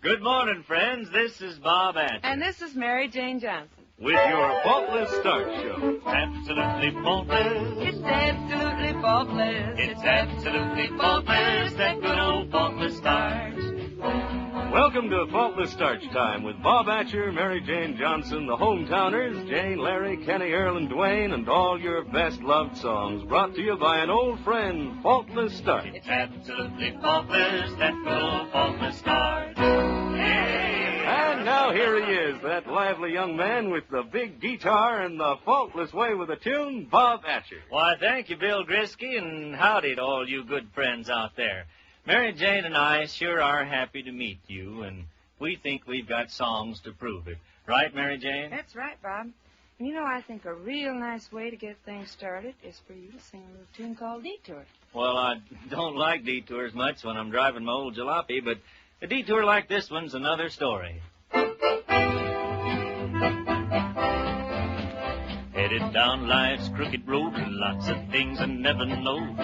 Good morning, friends. This is Bob Atcher. And this is Mary Jane Johnson. With your Faultless Starch Show. Absolutely faultless. It's absolutely faultless. It's absolutely faultless. That good old Faultless Starch. Welcome to Faultless Starch Time with Bob Atcher, Mary Jane Johnson, the hometowners, Jane, Larry, Kenny, Earl, and Dwayne, and all your best-loved songs brought to you by an old friend, Faultless Starch. It's absolutely faultless, that good old Faultless Starch. And now here he is, that lively young man with the big guitar and the faultless way with a tune, Bob Atcher. Why, thank you, Bill Grisky, and howdy to all you good friends out there. Mary Jane and I sure are happy to meet you, and we think we've got songs to prove it. Right, Mary Jane? That's right, Bob. And you know, I think a real nice way to get things started is for you to sing a little tune called Detour. Well, I don't like detours much when I'm driving my old jalopy, but a detour like this one's another story. Headed down life's crooked road, lots of things I never know.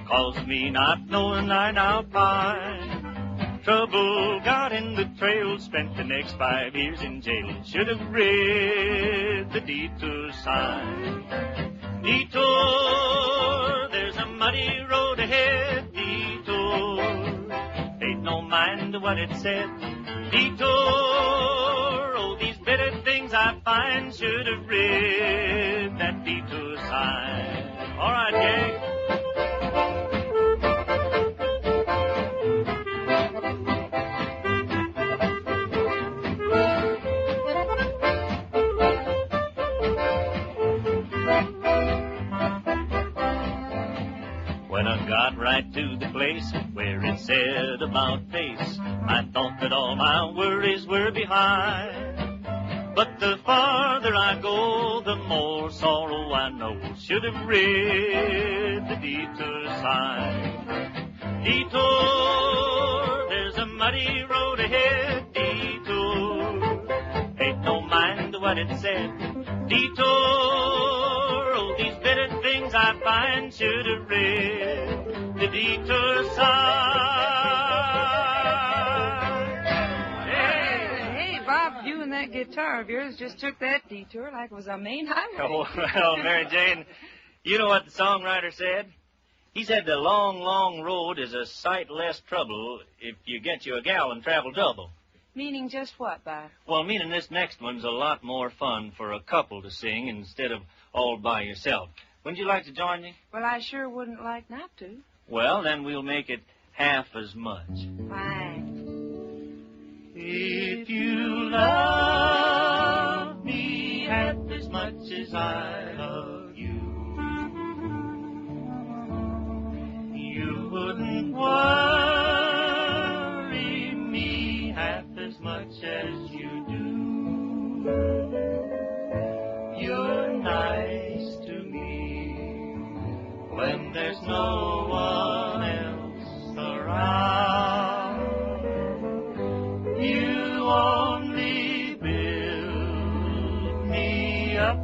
Cause me not knowing I now pine. Trouble got in the trail, spent the next 5 years in jail. Should have read the detour sign. Detour, there's a muddy road ahead. Detour, ain't no mind to what it said. Detour, oh, these bitter things I find. Should have read that detour sign. All right, gang. When I got right to the place where it said about face, I thought that all my worries were behind. But the farther I go, the more sorrow I know. Should have read the detour sign. Detour, there's a muddy road ahead. Detour, ain't no mind to what it said. Detour, oh, these bitter things I find. Should have read the detour sign. Hey, Bob, you and that guitar of yours just took that detour like it was a main highway. Oh, well, Mary Jane, you know what the songwriter said? He said the long, long road is a sight less trouble if you get you a gal and travel double. Meaning just what, Bob? Well, meaning this next one's a lot more fun for a couple to sing instead of all by yourself. Wouldn't you like to join me? Well, I sure wouldn't like not to. Well, then we'll make it half as much. Fine. If you love me half as much as I love you, you wouldn't worry me half as much as you do. You're nice to me when there's no one else around. You only build me up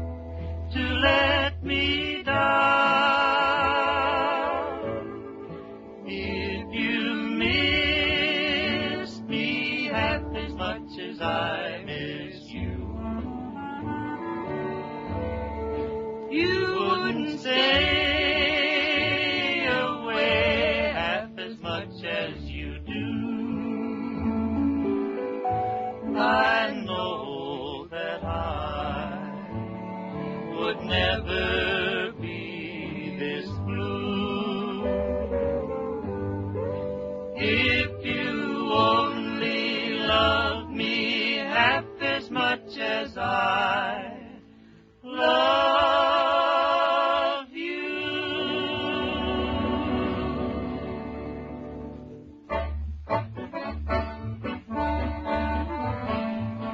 to let me down. If you miss me half as much as I miss you, you wouldn't stay away half as much as you do. I know that I would never be this blue if you only loved me half as much as I love you.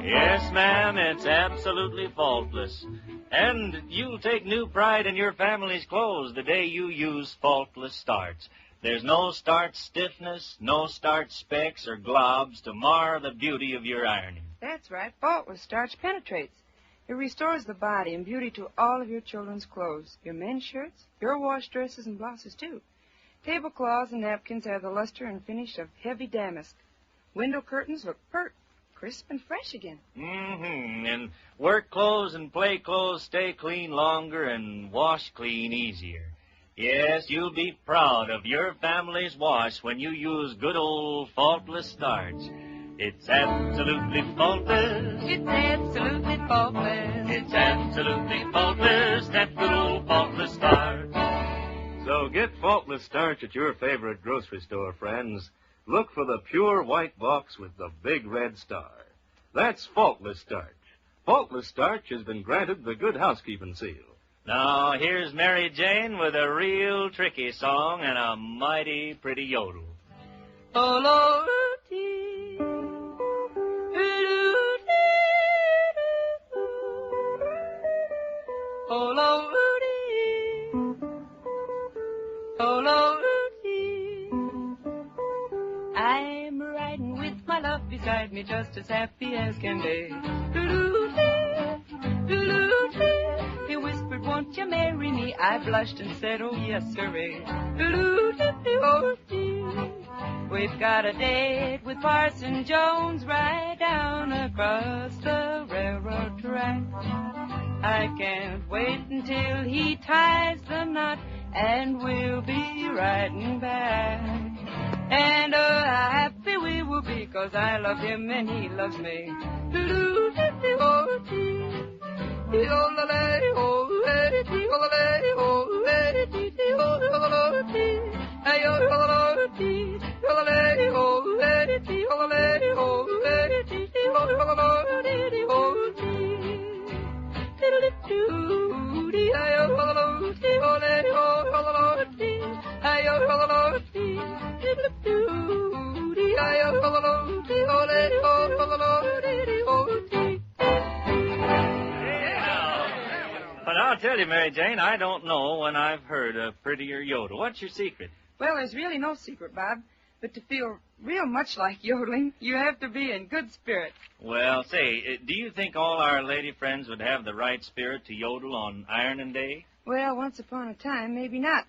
Yes, ma'am, it's absolutely faultless. And you'll take new pride in your family's clothes the day you use Faultless Starch. There's no starch stiffness, no starch specks or globs to mar the beauty of your ironing. That's right. Faultless Starch penetrates. It restores the body and beauty to all of your children's clothes, your men's shirts, your wash dresses and blouses, too. Tablecloths and napkins have the luster and finish of heavy damask. Window curtains look crisp and fresh again. Mm-hmm. And work clothes and play clothes stay clean longer and wash clean easier. Yes, you'll be proud of your family's wash when you use good old Faultless Starch. It's absolutely faultless. It's absolutely faultless. It's absolutely faultless, that good old Faultless Starch. So get Faultless Starch at your favorite grocery store, friends. Look for the pure white box with the big red star. That's Faultless Starch. Faultless Starch has been granted the Good Housekeeping seal. Now, here's Mary Jane with a real tricky song and a mighty pretty yodel. Oh, Lordy. Oh, Lordy. Oh, Lordy. I'm riding with my love beside me, just as happy as can be. He whispered, won't you marry me? I blushed and said, oh, yes, sirree. We've got a date with Parson Jones right down across the railroad track. I can't wait until he ties the knot, and we'll be riding back. And happy we will be, 'cause I love him and he loves me. But I'll tell you, Mary Jane, I don't know when I've heard a prettier yodel. What's your secret? Well, there's really no secret, Bob. But to feel real much like yodeling, you have to be in good spirits. Well, say, do you think all our lady friends would have the right spirit to yodel on ironing day? Well, once upon a time, maybe not.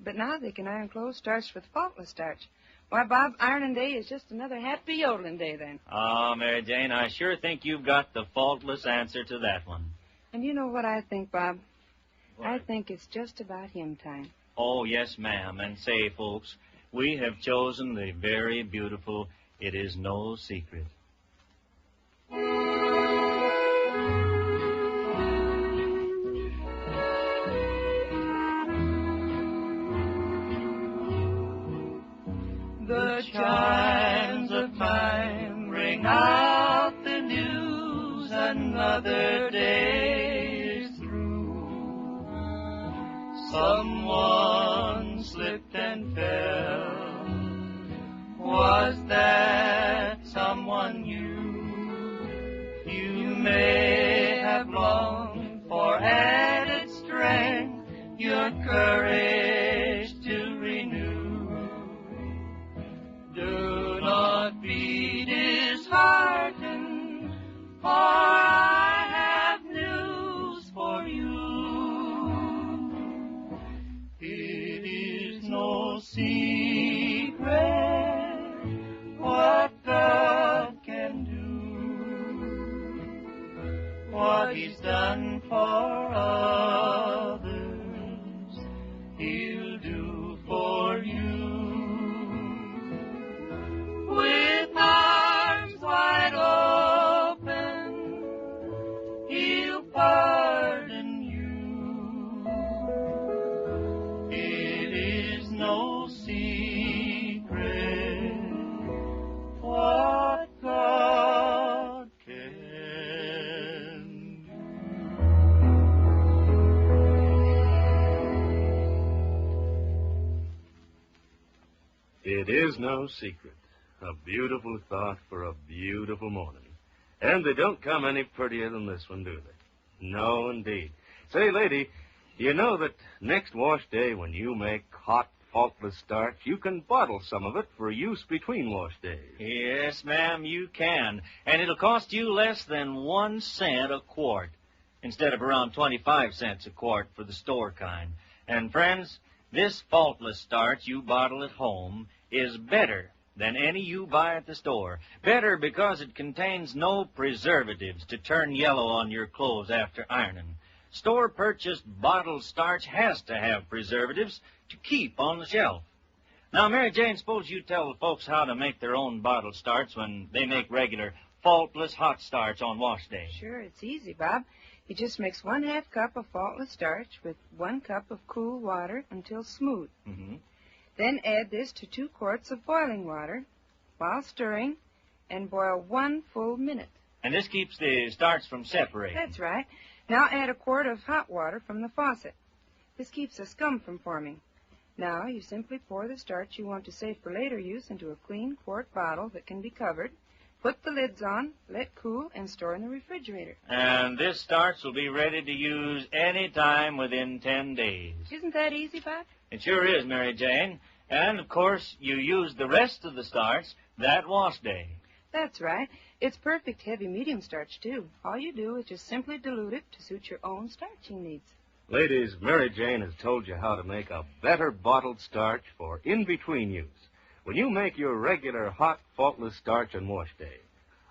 But now they can iron clothes starched with Faultless Starch. Why, Bob, ironing day is just another happy yodeling day then. Ah, Mary Jane, I sure think you've got the faultless answer to that one. And you know what I think, Bob? What? I think it's just about hymn time. Oh, yes, ma'am. And say, folks, we have chosen the very beautiful It Is No Secret. The chimes of time ring out the news, another day is through. Someone slipped and fell. Was that someone you? You may have longed for added strength, your courage to renew. Do not be disheartened, for I have news for you. It is no secret what God can do. What He's done for others, He'll do for you. With arms wide open, He'll pardon you. It is no secret what God can do. It is no secret. A beautiful thought for a beautiful morning. And they don't come any prettier than this one, do they? No, indeed. Say, lady, you know that next wash day when you make hot, faultless starch, you can bottle some of it for use between wash days. Yes, ma'am, you can. And it'll cost you less than 1 cent a quart, instead of around 25 cents a quart for the store kind. And, friends, this Faultless Starch you bottle at home is better than any you buy at the store. Better because it contains no preservatives to turn yellow on your clothes after ironing. Store-purchased bottled starch has to have preservatives to keep on the shelf. Now, Mary Jane, suppose you tell the folks how to make their own bottled starch when they make regular faultless hot starch on wash day. Sure, it's easy, Bob. You just mix 1/2 cup of faultless starch with 1 cup of cool water until smooth. Mm-hmm. Then add this to 2 quarts of boiling water while stirring and boil 1 full minute. And this keeps the starch from separating. That's right. Now add 1 quart of hot water from the faucet. This keeps a scum from forming. Now you simply pour the starch you want to save for later use into a clean quart bottle that can be covered. Put the lids on, let cool, and store in the refrigerator. And this starch will be ready to use any time within 10 days. Isn't that easy, Bob? It sure is, Mary Jane. And, of course, you use the rest of the starch that wash day. That's right. It's perfect heavy-medium starch, too. All you do is just simply dilute it to suit your own starching needs. Ladies, Mary Jane has told you how to make a better bottled starch for in-between use. When you make your regular hot, faultless starch on wash day.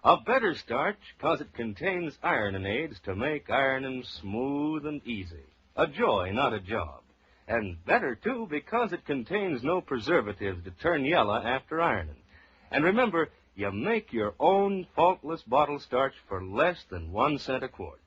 A better starch because it contains ironing aids to make ironing smooth and easy. A joy, not a job. And better, too, because it contains no preservatives to turn yellow after ironing. And remember, you make your own faultless bottled starch for less than 1 cent a quart.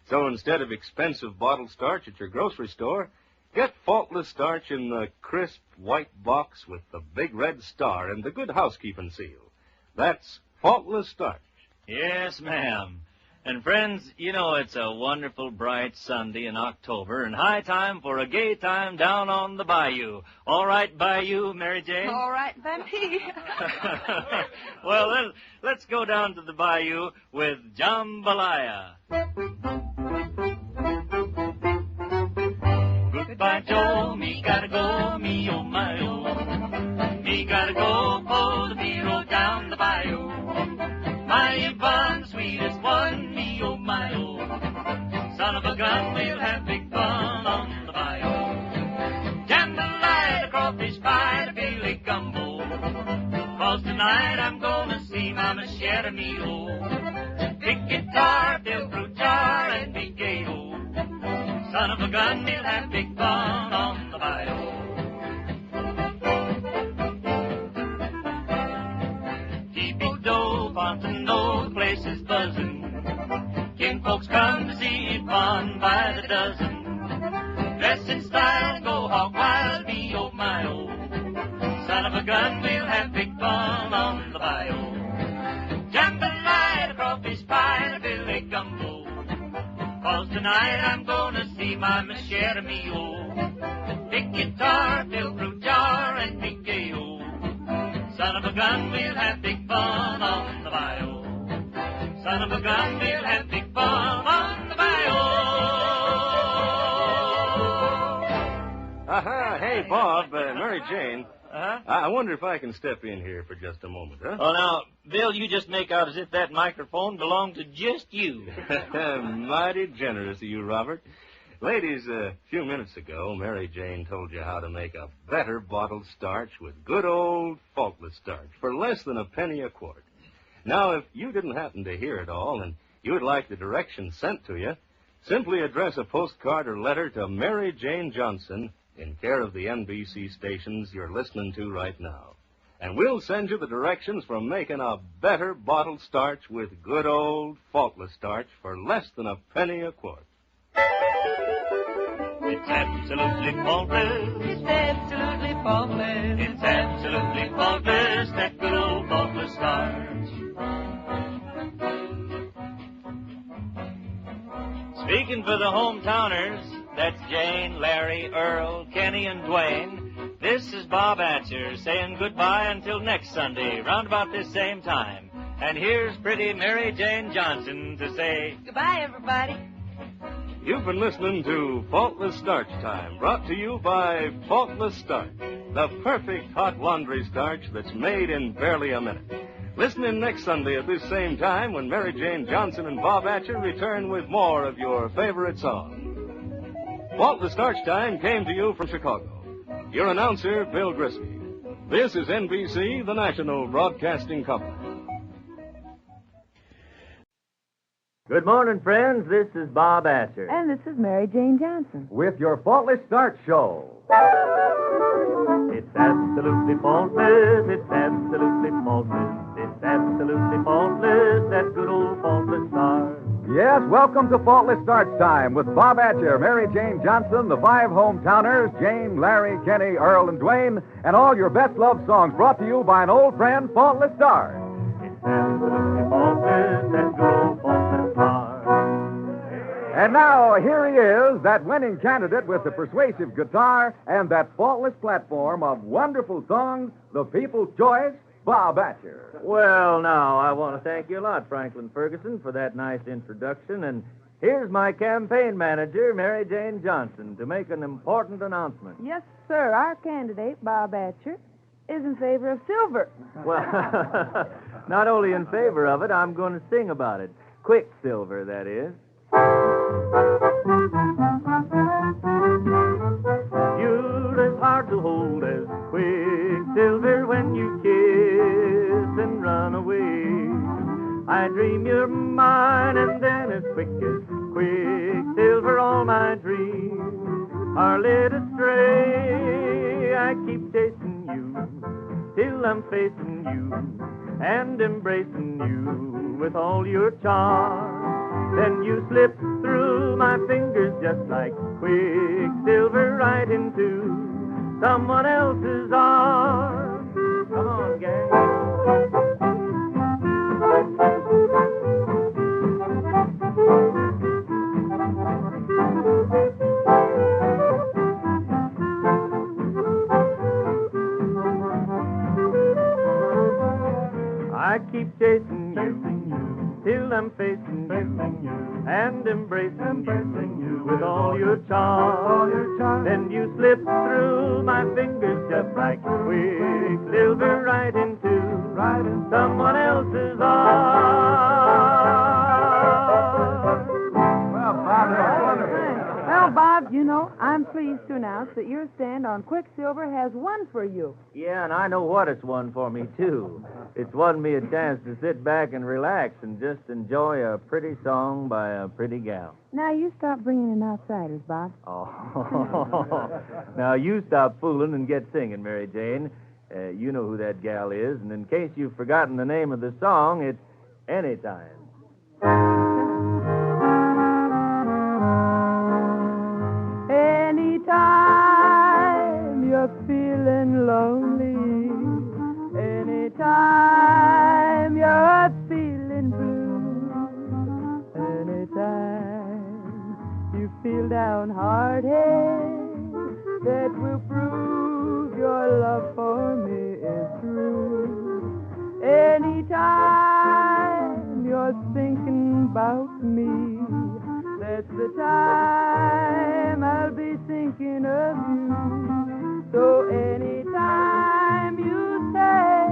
So instead of expensive bottled starch at your grocery store, get faultless starch in the crisp white box with the big red star and the Good Housekeeping seal. That's faultless starch. Yes, ma'am. And friends, you know it's a wonderful bright Sunday in October and high time for a gay time down on the bayou. All right, bayou, Mary Jane? All right by me. Well, then, let's go down to the bayou with Jambalaya. Goodbye, Joe, me gotta go, me oh my oh. Me gotta go pull the beetle down the bayou. My Yvonne, sweetest one, me oh my oh. Son of a gun, we'll have big fun on the bayou. Jambalaya, the crawfish pie, the Billy gumbo. 'Cause tonight I'm gonna see my machete meal. Big guitar, fill fruit jar, and big gay oh. Son of a gun, we'll have big fun on the bayou. Keep-it-do, Fontano, the place is buzzing. King folks come to see it fun by the dozen. Dress in style, go hog wild, me oh my oh. Son of a gun, we'll have big fun on the bayou. Jambalaya, the crawfish pie, the Billy gumbo. 'Cause tonight I'm gonna see my machete meal. Big guitar, fill fruit jar, and big gay-o. Son of a gun, we'll have big fun on the bayou. Son of a gun, we'll have big fun on the bayou. Aha, hey, Bob, Mary Jane. Uh-huh. I wonder if I can step in here for just a moment, huh? Oh, now, Bill, you just make out as if that microphone belonged to just you. Mighty generous of you, Robert. Ladies, a few minutes ago, Mary Jane told you how to make a better bottled starch with good old faultless starch for less than a penny a quart. Now, if you didn't happen to hear it all and you would like the directions sent to you, simply address a postcard or letter to Mary Jane Johnson in care of the NBC stations you're listening to right now. And we'll send you the directions for making a better bottled starch with good old faultless starch for less than a penny a quart. It's absolutely faultless. It's absolutely faultless. It's absolutely faultless, that good old faultless starch. Speaking for the hometowners, that's Jane, Larry, Earl, Kenny, and Dwayne. This is Bob Atcher saying goodbye until next Sunday, round about this same time. And here's pretty Mary Jane Johnson to say Goodbye, everybody. You've been listening to Faultless Starch Time, brought to you by Faultless Starch, the perfect hot laundry starch that's made in barely a minute. Listen in next Sunday at this same time when Mary Jane Johnson and Bob Atcher return with more of your favorite songs. Faultless Starch Time came to you from Chicago. Your announcer, Bill Grisby. This is NBC, the national broadcasting company. Good morning, friends. This is Bob Atcher. And this is Mary Jane Johnson. With your Faultless Starch show. It's absolutely faultless. It's absolutely faultless. It's absolutely faultless. That good old Faultless Starch. Yes, welcome to Faultless Starch Time with Bob Atcher, Mary Jane Johnson, the five hometowners, Jane, Larry, Kenny, Earl, and Dwayne, and all your best love songs brought to you by an old friend, Faultless Starch. It's absolutely faultless. That good old Faultless Starch. And now, here he is, that winning candidate with the persuasive guitar and that faultless platform of wonderful songs, the people's choice, Bob Atcher. Well, now, I want to thank you a lot, Franklin Ferguson, for that nice introduction. And here's my campaign manager, Mary Jane Johnson, to make an important announcement. Yes, sir. Our candidate, Bob Atcher, is in favor of silver. Well, not only in favor of it, I'm going to sing about it. Quicksilver, that is. You're as hard to hold as quicksilver when you kiss and run away. I dream you're mine, and then as quick as quicksilver, all my dreams are led astray. I keep chasing you till I'm facing you and embracing you with all your charm. Then you slip through my fingers just like quicksilver right into someone else's arms. Come on, gang. I keep chasing you till I'm facing you and embracing you with all your charm. Then you slip through my fingers just like quicksilver right into someone else's arms. Well, Bob, that's wonderful. Well, Bob, you know, I'm pleased to announce that your stand on Quicksilver has won for you. Yeah, and I know what it's won for me, too. It's won me a chance to sit back and relax and just enjoy a pretty song by a pretty gal. Now, you stop bringing in outsiders, Bob. Oh. Now, you stop fooling and get singing, Mary Jane. You know who that gal is, and in case you've forgotten the name of the song, it's Anytime. Anytime you're feeling lonely, anytime you're feeling blue, anytime you feel downhearted, that will prove your love for me is true. Anytime you're thinking about me, that's the time I'll be thinking of you. So anytime you say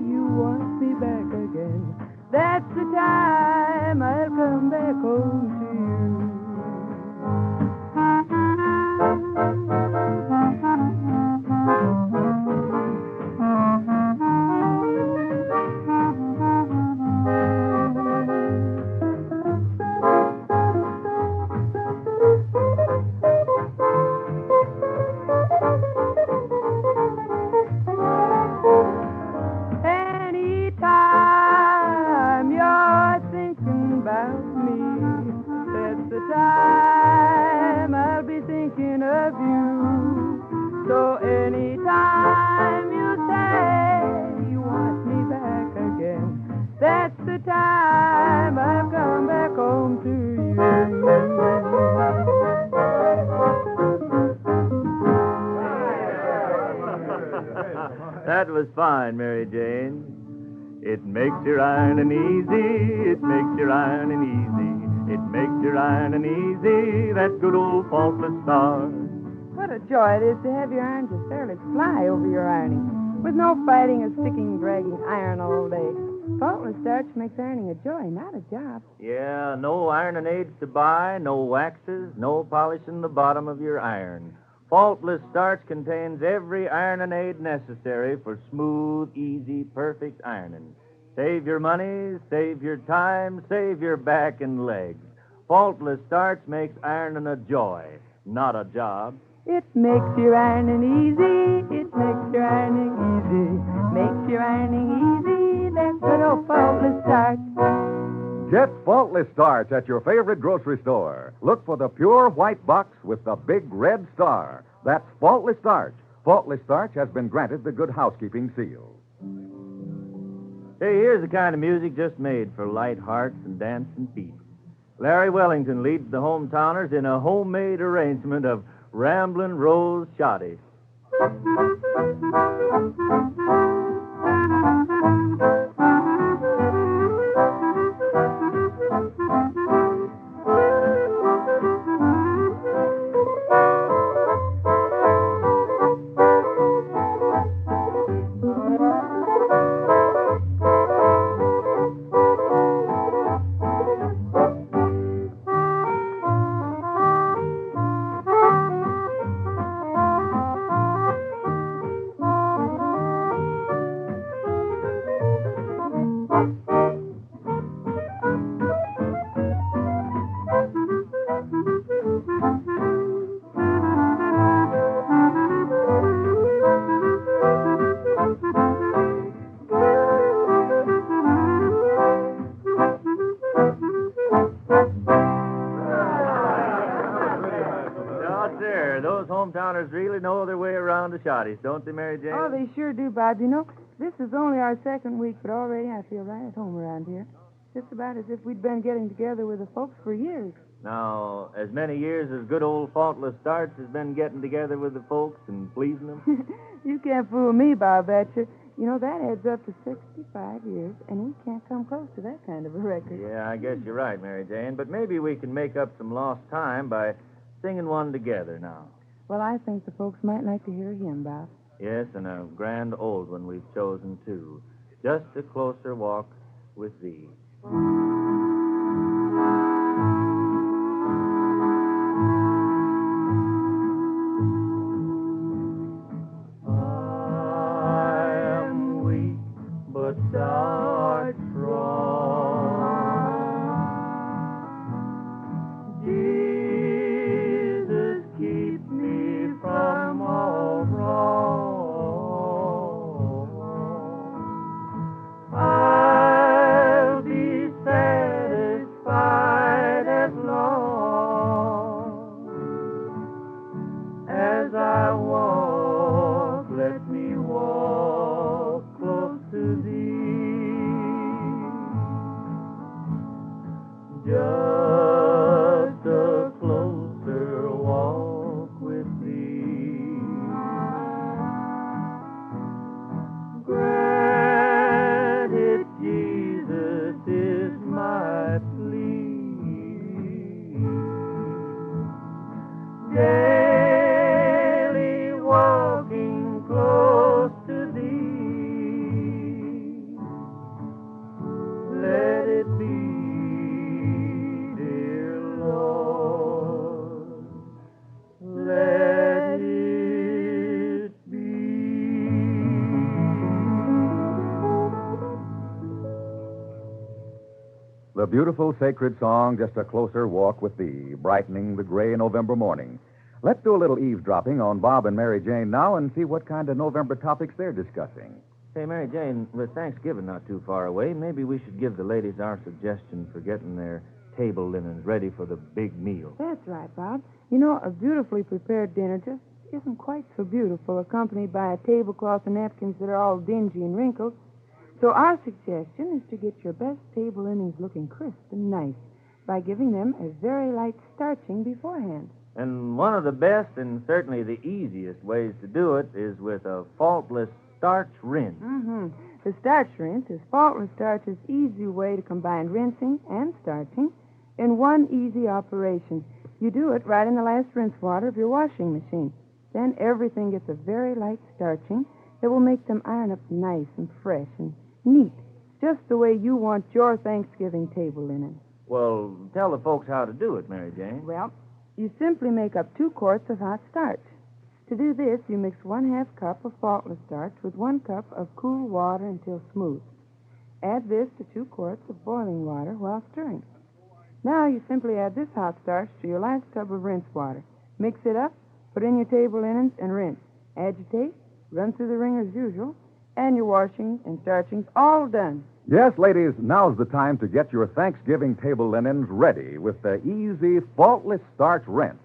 you want me back again, that's the time I'll come back home to you. Anytime you're thinking about me, that's the time I'll be thinking of you. So anytime you say you want me back again, that's the time I'll come back home to you. That was fine, Mary Jane. It makes your ironing easy. It makes your ironing easy. It makes your ironing easy. That good old Faultless Starch. What a joy it is to have your iron just fairly fly over your ironing, with no fighting or sticking, dragging iron all day. Faultless Starch makes ironing a joy, not a job. Yeah, no ironing aids to buy, no waxes, no polishing the bottom of your iron. Faultless Starch contains every ironing aid necessary for smooth, easy, perfect ironing. Save your money, save your time, save your back and legs. Faultless Starch makes ironing a joy, not a job. It makes your ironing easy. It makes your ironing easy. Makes your ironing easy. That's good old Faultless Starch. Get Faultless Starch at your favorite grocery store. Look for the pure white box with the big red star. That's Faultless Starch. Faultless Starch has been granted the Good Housekeeping seal. Hey, here's the kind of music just made for light hearts and dancing feet. Larry Wellington leads the hometowners in a homemade arrangement of Ramblin' Rose Shoddy. Those hometowners really know their way around the Shotties, don't they, Mary Jane? Oh, they sure do, Bob. You know, this is only our second week, but already I feel right at home around here. Just about as if we'd been getting together with the folks for years. Now, as many years as good old Faultless Starch has been getting together with the folks and pleasing them? You can't fool me, Bob Atcher. You know, that adds up to 65 years, and we can't come close to that kind of a record. Yeah, I guess you're right, Mary Jane. But maybe we can make up some lost time by singing one together now. Well, I think the folks might like to hear a hymn, Bob. Yes, and a grand old one we've chosen, too. Just a closer walk with thee. I am weak, but thou art strong. Jesus, keep me from all wrong. I'll be satisfied as long as I walk. Let me walk close to thee. Just a closer walk with thee. Grant it, Jesus, is my plea. Daily walking close to thee. Let it be, dear Lord. Let it be. The beautiful sacred song, Just a Closer Walk with Thee, brightening the gray November morning. Let's do a little eavesdropping on Bob and Mary Jane now and see what kind of November topics they're discussing. Hey, Mary Jane, with Thanksgiving not too far away, maybe we should give the ladies our suggestion for getting their table linens ready for the big meal. That's right, Bob. You know, a beautifully prepared dinner just isn't quite so beautiful, accompanied by a tablecloth and napkins that are all dingy and wrinkled. So our suggestion is to get your best table linens looking crisp and nice by giving them a very light starching beforehand. And one of the best and certainly the easiest ways to do it is with a faultless starch rinse. Mm-hmm. The starch rinse is Faultless Starch's easy way to combine rinsing and starching in one easy operation. You do it right in the last rinse water of your washing machine. Then everything gets a very light starching that will make them iron up nice and fresh and neat, just the way you want your Thanksgiving table linen. Well, tell the folks how to do it, Mary Jane. Well, you simply make up 2 quarts of hot starch. To do this, you mix 1/2 cup of Faultless Starch with 1 cup of cool water until smooth. Add this to 2 quarts of boiling water while stirring. Now you simply add this hot starch to your last tub of rinse water. Mix it up, put in your table linens, and rinse. Agitate, run through the wringer as usual, and your washing and starching's all done. Yes, ladies, now's the time to get your Thanksgiving table linens ready with the easy Faultless Starch rinse.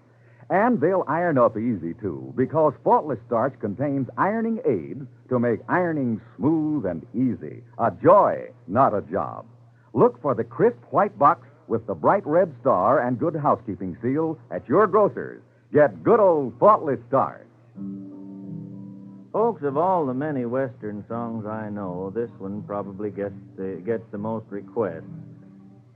And they'll iron up easy, too, because Faultless Starch contains ironing aids to make ironing smooth and easy. A joy, not a job. Look for the crisp white box with the bright red star and good housekeeping seal at your grocer's. Get good old Faultless Starch. Folks, of all the many Western songs I know, this one probably gets the most requests.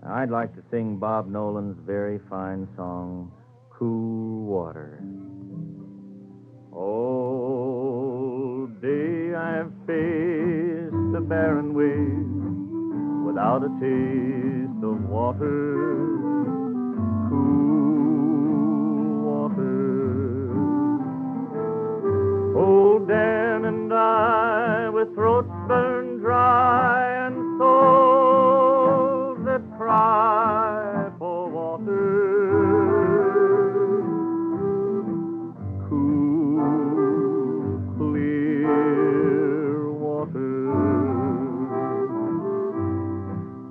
I'd like to sing Bob Nolan's very fine song, Cool Water. All day I've faced the barren ways without a taste of water, cool water. Old Dan and I, with throats burned dry and souls that cry for water, cool, clear water.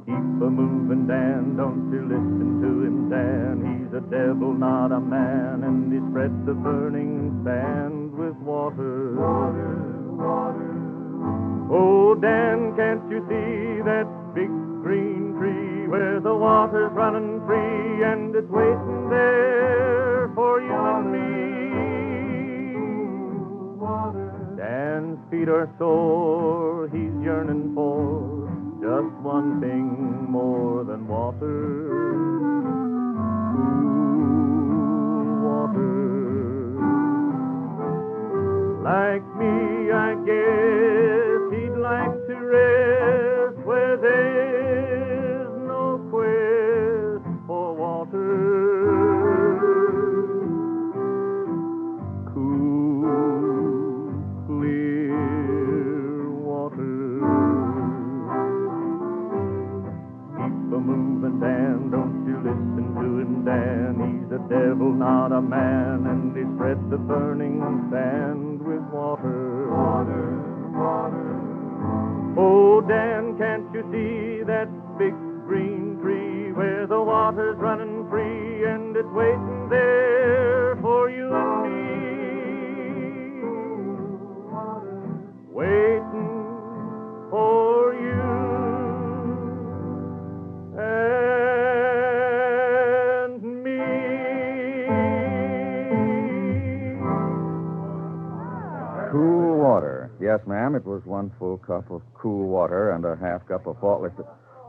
Keep a-moving, Dan, don't you listen to him, Dan. He's a devil, not a man, and he spreads the burning sand with water. Water, water. Oh, Dan, can't you see that big green tree where the water's running free and it's waiting there for you and me? Water. Dan's feet are sore, he's yearning for just one thing more than water. Like me, I guess he'd like to rest where there's no quest for water. Cool, clear water. Keep a-moving, Dan, don't you listen to him, Dan. He's a devil, not a man, and he spreads the burning sand with water. Water, water. Oh, Dan, can't you see that big green tree where the water's running free and it's waiting there for you and me? Waiting for you and me. Cool water. Yes, ma'am, it was 1 full cup of cool water and a 1/2 cup of Faultless.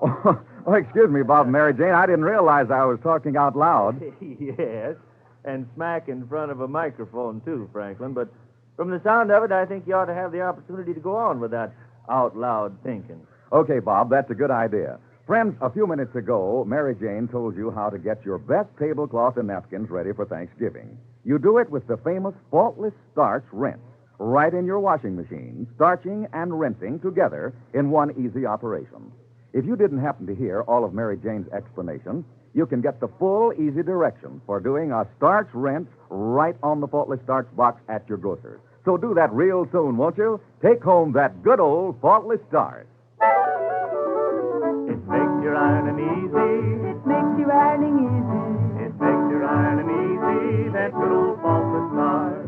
Oh, excuse me, Bob and Mary Jane. I didn't realize I was talking out loud. Yes, and smack in front of a microphone, too, Franklin. But from the sound of it, I think you ought to have the opportunity to go on with that out loud thinking. Okay, Bob, that's a good idea. Friends, a few minutes ago, Mary Jane told you how to get your best tablecloth and napkins ready for Thanksgiving. You do it with the famous Faultless Starch rinse, right in your washing machine, starching and rinsing together in one easy operation. If you didn't happen to hear all of Mary Jane's explanation, you can get the full, easy directions for doing a starch rinse right on the Faultless Starch box at your grocer's. So do that real soon, won't you? Take home that good old Faultless Starch. It makes your ironing easy. It makes you ironing easy. It makes your ironing easy, that good old Faultless Starch.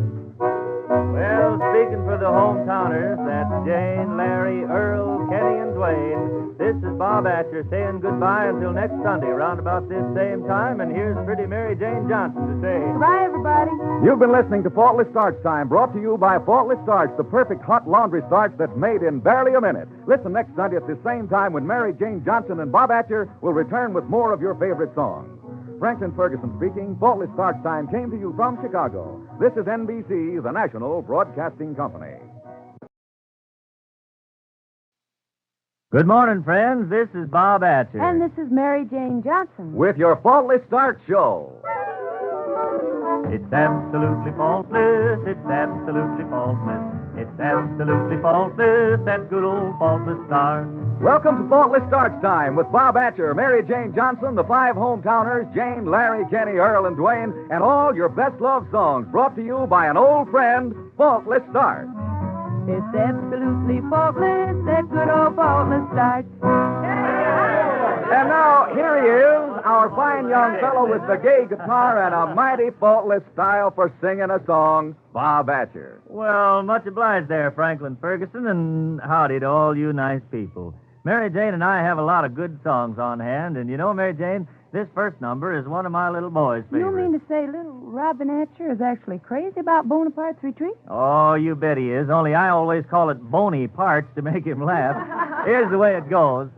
Well, speaking for the hometowners, that's Jane, Larry, Earl, Kenny, and Dwayne. This is Bob Atcher saying goodbye until next Sunday, around about this same time. And here's pretty Mary Jane Johnson to say Goodbye, everybody. You've been listening to Faultless Starch Time, brought to you by Faultless Starch, the perfect hot laundry starch that's made in barely a minute. Listen next Sunday at the same time when Mary Jane Johnson and Bob Atcher will return with more of your favorite songs. Franklin Ferguson speaking. Faultless Starch Time came to you from Chicago. This is NBC, the national broadcasting company. Good morning, friends. This is Bob Atcher. And this is Mary Jane Johnson. With your Faultless Starch Show. It's absolutely faultless. It's absolutely faultless. It's absolutely faultless, that good old faultless starch. Welcome to Faultless Starch Time with Bob Atcher, Mary Jane Johnson, the five hometowners, Jane, Larry, Kenny, Earl, and Dwayne, and all your best love songs brought to you by an old friend, Faultless Starch. It's absolutely faultless, that good old faultless starch. And now, here he is, our fine young fellow with the gay guitar and a mighty faultless style for singing a song, Bob Atcher. Well, much obliged there, Franklin Ferguson, and howdy to all you nice people. Mary Jane and I have a lot of good songs on hand, and you know, Mary Jane, this first number is one of my little boy's favorites. You mean to say little Robin Atcher is actually crazy about Bonaparte's retreat? Oh, you bet he is, only I always call it bony parts to make him laugh. Here's the way it goes.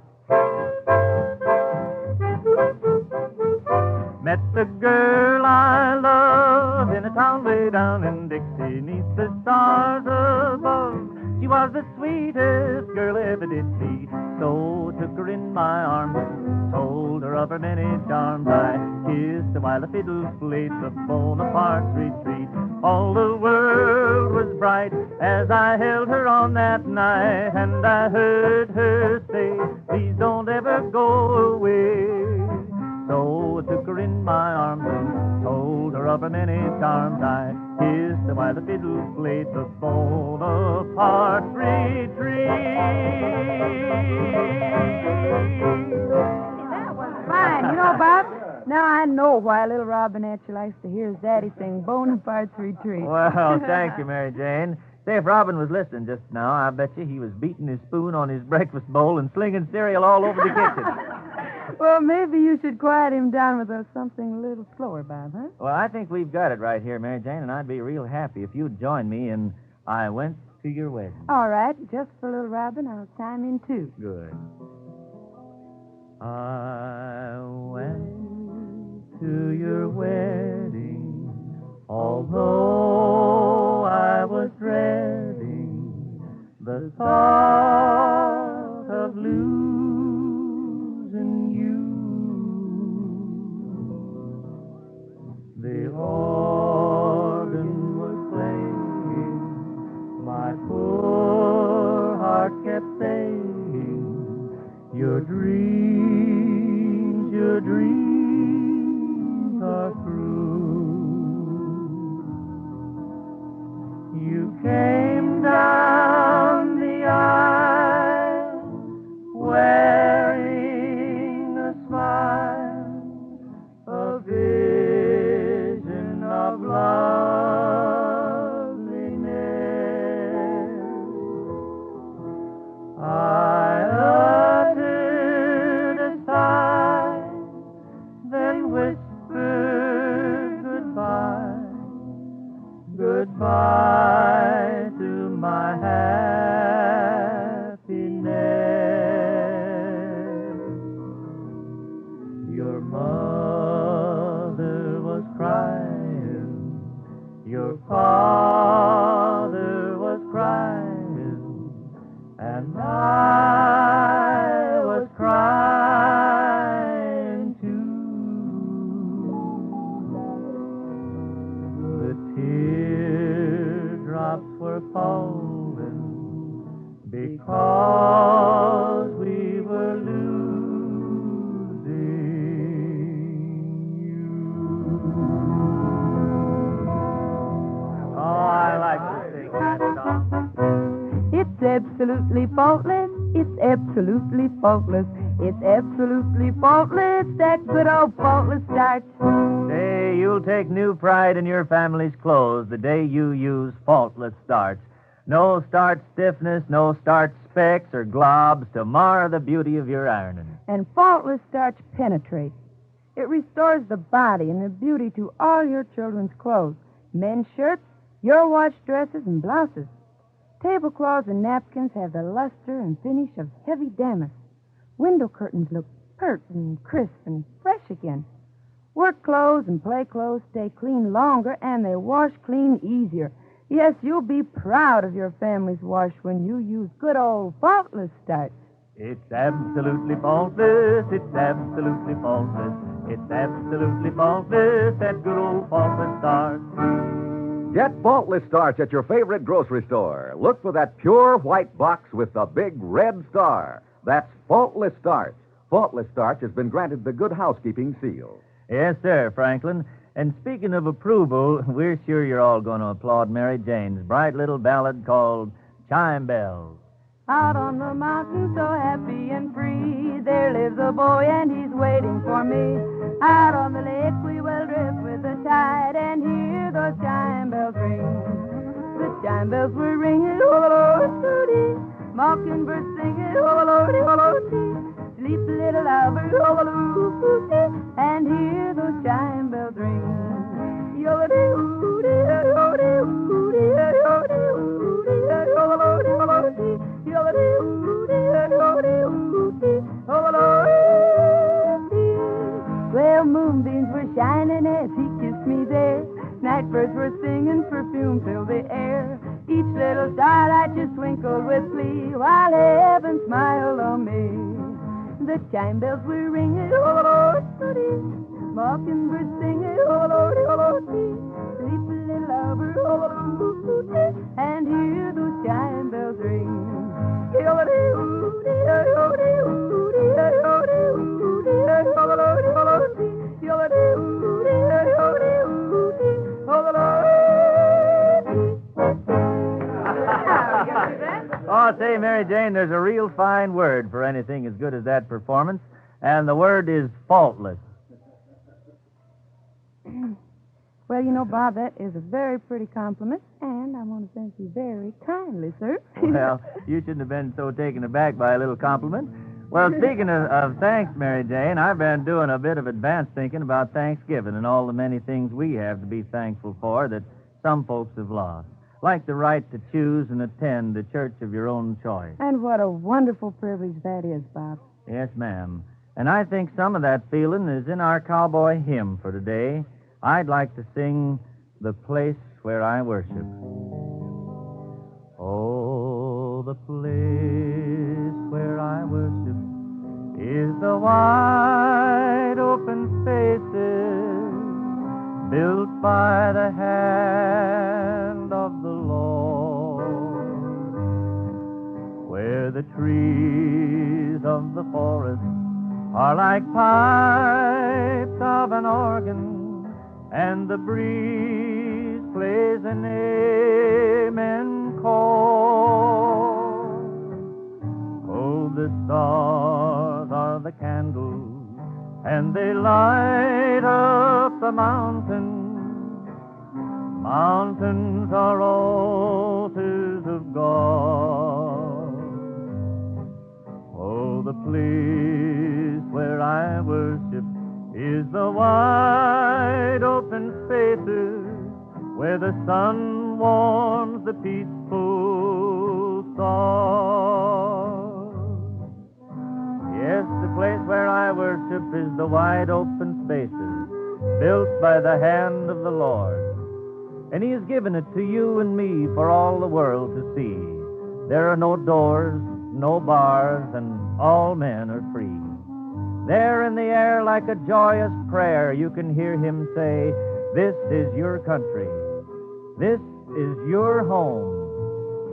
Met the girl I love in a town way down in Dixie, 'neath the stars above. She was the sweetest girl ever did see, so took her in my arms, told her of her many charms. I kissed her while the fiddle played the Bonaparte's retreat. All the world was bright as I held her on that night, and I heard her say, please don't ever go away. So I took her in my arms and told her of her many charms. I kissed her while the fiddle played the Bonaparte retreat. That was fine. You know, Bob, now I know why little Robin Atcher likes to hear his daddy sing Bonaparte's retreat. Well, thank you, Mary Jane. Say, if Robin was listening just now, I bet you he was beating his spoon on his breakfast bowl and slinging cereal all over the kitchen. Well, maybe you should quiet him down with something a little slower, Bob, huh? Well, I think we've got it right here, Mary Jane, and I'd be real happy if you'd join me in I Went to Your Wedding. All right, just for little Robin, I'll chime in, too. Good. I went to your wedding, although I was dreading the thought of losing you. The organ was playing, my poor heart kept saying, your dreams are through. You came down the aisle wearing a smile, a vision of loveliness. I uttered a sigh, then whispered goodbye, goodbye to my happiness. Your mother was crying, your father was crying, and I was crying too. The teardrops were falling because we were losing you. Oh, I like to sing that song. It's absolutely faultless. It's absolutely faultless. It's absolutely faultless, that good old faultless starch. Say, you'll take new pride in your family's clothes the day you use Faultless Starch. No starch stiffness, no starch specks or globs to mar the beauty of your ironing. And faultless starch penetrates. It restores the body and the beauty to all your children's clothes. Men's shirts, your wash dresses, and blouses. Tablecloths and napkins have the luster and finish of heavy damask. Window curtains look pert and crisp and fresh again. Work clothes and play clothes stay clean longer, and they wash clean easier. Yes, you'll be proud of your family's wash when you use good old Faultless Starch. It's absolutely faultless, it's absolutely faultless, it's absolutely faultless, that good old Faultless Starch. Get Faultless Starch at your favorite grocery store. Look for that pure white box with the big red star. That's Faultless Starch. Faultless Starch has been granted the Good Housekeeping seal. Yes, sir, Franklin. And speaking of approval, we're sure you're all going to applaud Mary Jane's bright little ballad called Chime Bells. Out on the mountain, so happy and free, there lives a boy and he's waiting for me. Out on the lake we will drift with the tide and hear those chime bells ring. The chime bells were ringing, oh-lo-lo-tootie, mockingbirds singing, oh-lo-lo-tee. Sleep, little lovers, oh-lo-lo-tootie, and hear those chime bells ring. Yo-lo-dee-oo-dee, yo-lo-dee-oo-dee, yo-lo-dee-oo-dee, yo-lo-lo-dee-oo-dee. Well, moonbeams were shining as he kissed me there. Night birds were singing, perfume filled the air. Each little starlight just twinkled with glee while heaven smiled on me. The chime bells were ringing, oh-lo-lo-dee, mockingbirds singing, oh-lo-lo-dee. Sleep, little lover, oh-lo-lo-dee, and hear those chime bells ring. Oh, say, Mary Jane, there's a real fine word for anything as good as that performance, and the word is faultless. Well, you know, Bob, that is a very pretty compliment, and I want to thank you very kindly, sir. Well, you shouldn't have been so taken aback by a little compliment. Well, speaking of thanks, Mary Jane, I've been doing a bit of advanced thinking about Thanksgiving and all the many things we have to be thankful for that some folks have lost, like the right to choose and attend a church of your own choice. And what a wonderful privilege that is, Bob. Yes, ma'am. And I think some of that feeling is in our cowboy hymn for today. I'd like to sing The Place Where I Worship. Oh, the place where I worship is the wide open spaces built by the hand of the Lord, where the trees of the forest are like pipes of an organ, and the breeze plays an amen chord. Oh, the stars are the candles, and they light up the mountains. Mountains are altars of God. Oh, the place where I worship is the wide open spaces where the sun warms the peaceful stars. Yes, the place where I worship is the wide open spaces built by the hand of the Lord. And He has given it to you and me for all the world to see. There are no doors, no bars, and all men are free. There in the air, like a joyous prayer, you can hear Him say, "This is your country. This is your home.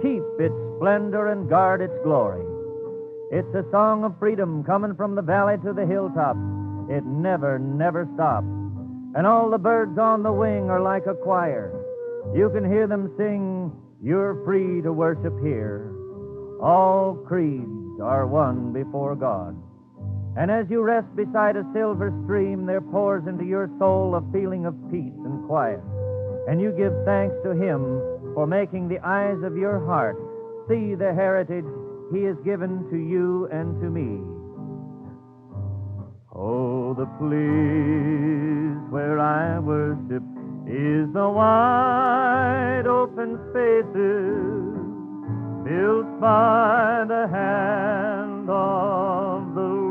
Keep its splendor and guard its glory." It's a song of freedom coming from the valley to the hilltops. It never, never stops. And all the birds on the wing are like a choir. You can hear them sing, "You're free to worship here." All creeds are one before God. And as you rest beside a silver stream, there pours into your soul a feeling of peace and quiet. And you give thanks to Him for making the eyes of your heart see the heritage He has given to you and to me. Oh, the place where I worship is the wide open spaces built by the hand of the Lord.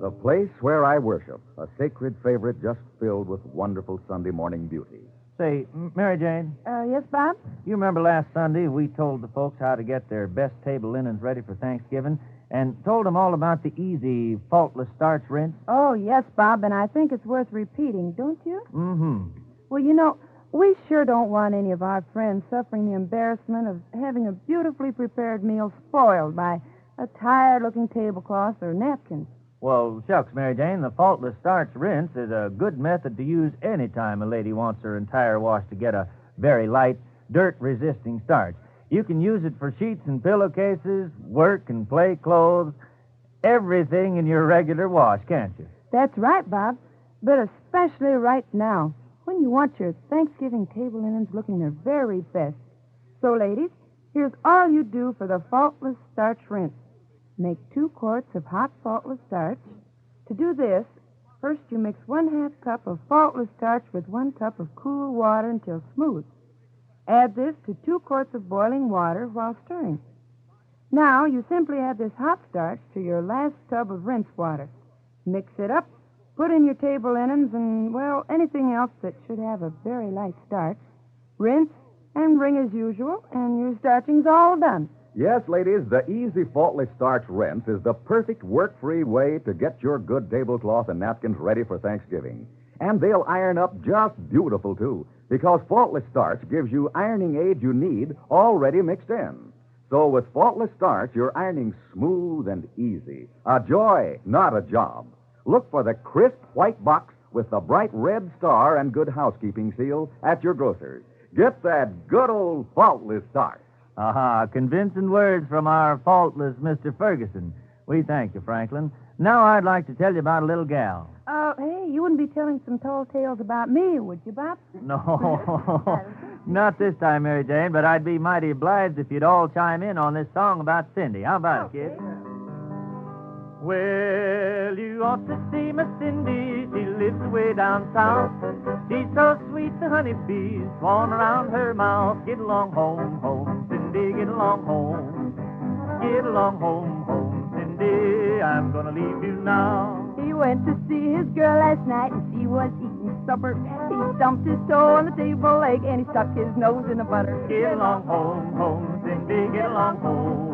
The Place Where I Worship, a sacred favorite just filled with wonderful Sunday morning beauty. Say, Mary Jane, Yes, Bob? you remember last Sunday we told the folks how to get their best table linens ready for Thanksgiving and told them all about the easy, faultless starch rinse? Oh, yes, Bob, and I think it's worth repeating, don't you? Mm-hmm. Well, you know, we sure don't want any of our friends suffering the embarrassment of having a beautifully prepared meal spoiled by a tired-looking tablecloth or napkins. Well, shucks, Mary Jane, the faultless starch rinse is a good method to use any time a lady wants her entire wash to get a very light, dirt-resisting starch. You can use it for sheets and pillowcases, work and play clothes, everything in your regular wash, can't you? That's right, Bob, but especially right now, when you want your Thanksgiving table linens looking their very best. So, ladies, here's all you do for the faultless starch rinse. Make 2 quarts of hot faultless starch. To do this, first you mix 1/2 cup of faultless starch with 1 cup of cool water until smooth. Add this to 2 quarts of boiling water while stirring. Now you simply add this hot starch to your last tub of rinse water. Mix it up, put in your table linens and, well, anything else that should have a very light starch. Rinse and wring as usual, and your starching's all done. Yes, ladies, the easy faultless starch rinse is the perfect work-free way to get your good tablecloth and napkins ready for Thanksgiving. And they'll iron up just beautiful, too, because faultless starch gives you ironing aid you need already mixed in. So with faultless starch, you're ironing smooth and easy. A joy, not a job. Look for the crisp white box with the bright red star and good housekeeping seal at your grocer's. Get that good old faultless starch. Aha, convincing words from our faultless Mr. Ferguson. We thank you, Franklin. Now I'd like to tell you about a little gal. Hey, you wouldn't be telling some tall tales about me, would you, Bob? No, not this time, Mary Jane, but I'd be mighty obliged if you'd all chime in on this song about Cindy. How about it, kids? Well, you ought to see Miss Cindy. She lives way down south. She's so sweet, the honeybees swarm around her mouth. Get along home, home, Cindy, get along home. Get along home, home, Cindy, I'm gonna leave you now. He went to see his girl last night, and she was eating supper. He stumped his toe on the table leg, and he stuck his nose in the butter. Get along home, home, Cindy, get along home.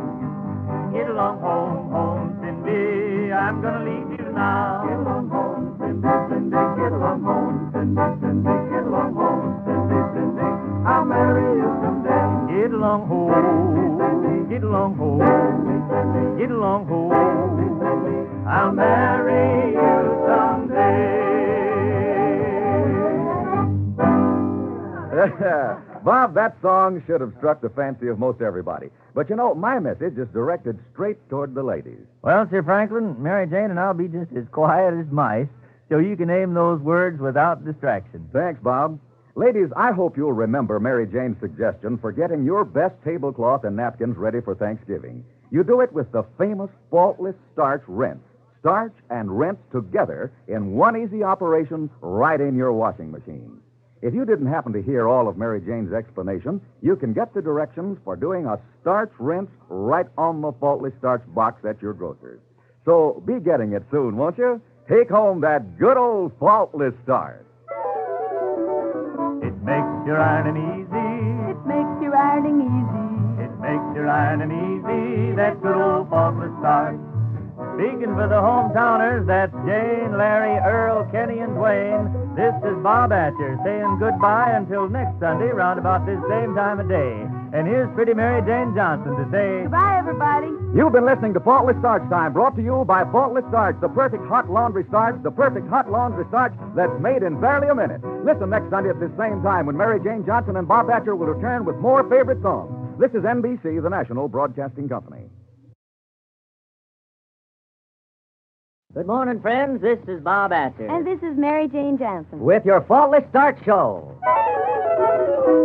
Get along home, home, Cindy, I'm gonna leave you now. Get along home, Cindy, Cindy, get along home, Cindy, Cindy, get along home, Cindy, Cindy, I'll marry you someday. Get along home, get along home, get along home, I'll marry you someday. Bob, that song should have struck the fancy of most everybody. But you know, my message is directed straight toward the ladies. Well, Sir Franklin, Mary Jane and I'll be just as quiet as mice, so you can aim those words without distraction. Thanks, Bob. Ladies, I hope you'll remember Mary Jane's suggestion for getting your best tablecloth and napkins ready for Thanksgiving. You do it with the famous faultless starch rinse. Starch and rinse together in one easy operation right in your washing machine. If you didn't happen to hear all of Mary Jane's explanation, you can get the directions for doing a starch rinse right on the faultless starch box at your grocer's. So be getting it soon, won't you? Take home that good old faultless starch. It makes your ironing easy. It makes your ironing easy. It makes your ironing easy, that good old faultless starch. Speaking for the hometowners, that's Jane, Larry, Earl, Kenny, and Dwayne. This is Bob Atcher saying goodbye until next Sunday, round about this same time of day. And here's pretty Mary Jane Johnson to say... Goodbye, everybody. You've been listening to Faultless Starch Time, brought to you by Faultless Starch, the perfect hot laundry starch, the perfect hot laundry starch that's made in barely a minute. Listen next Sunday at this same time when Mary Jane Johnson and Bob Atcher will return with more favorite songs. This is NBC, the National Broadcasting Company. Good morning, friends. This is Bob Atcher. And this is Mary Jane Johnson. With your Faultless Starch Show.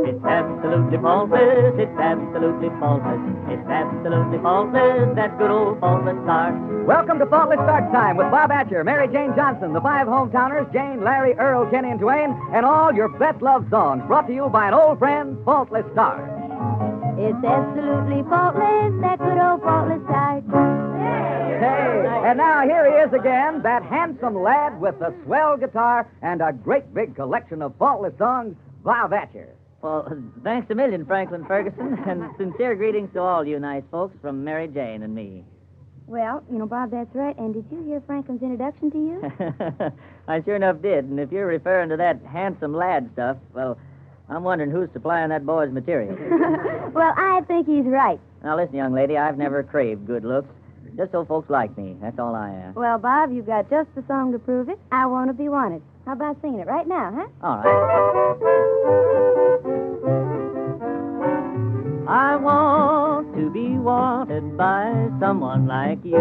It's absolutely faultless. It's absolutely faultless. It's absolutely faultless. That good old faultless starch. Welcome to Faultless Starch Time with Bob Atcher, Mary Jane Johnson, the 5 hometowners, Jane, Larry, Earl, Kenny, and Dwayne, and all your best loved songs brought to you by an old friend, Faultless Starch. It's absolutely faultless. That good old faultless starch. Hey, and now here he is again, that handsome lad with the swell guitar and a great big collection of faultless songs, Bob Atcher. Well, thanks a million, Franklin Ferguson, and sincere greetings to all you nice folks from Mary Jane and me. Well, Bob, that's right. And did you hear Franklin's introduction to you? I sure enough did, and if you're referring to that handsome lad stuff, well, I'm wondering who's supplying that boy's material. Well, I think he's right. Now, listen, young lady, I've never craved good looks. Just so folks like me. That's all I ask. Well, Bob, you've got just the song to prove it. I Want to Be Wanted. How about singing it right now, huh? All right. I want to be wanted by someone like you,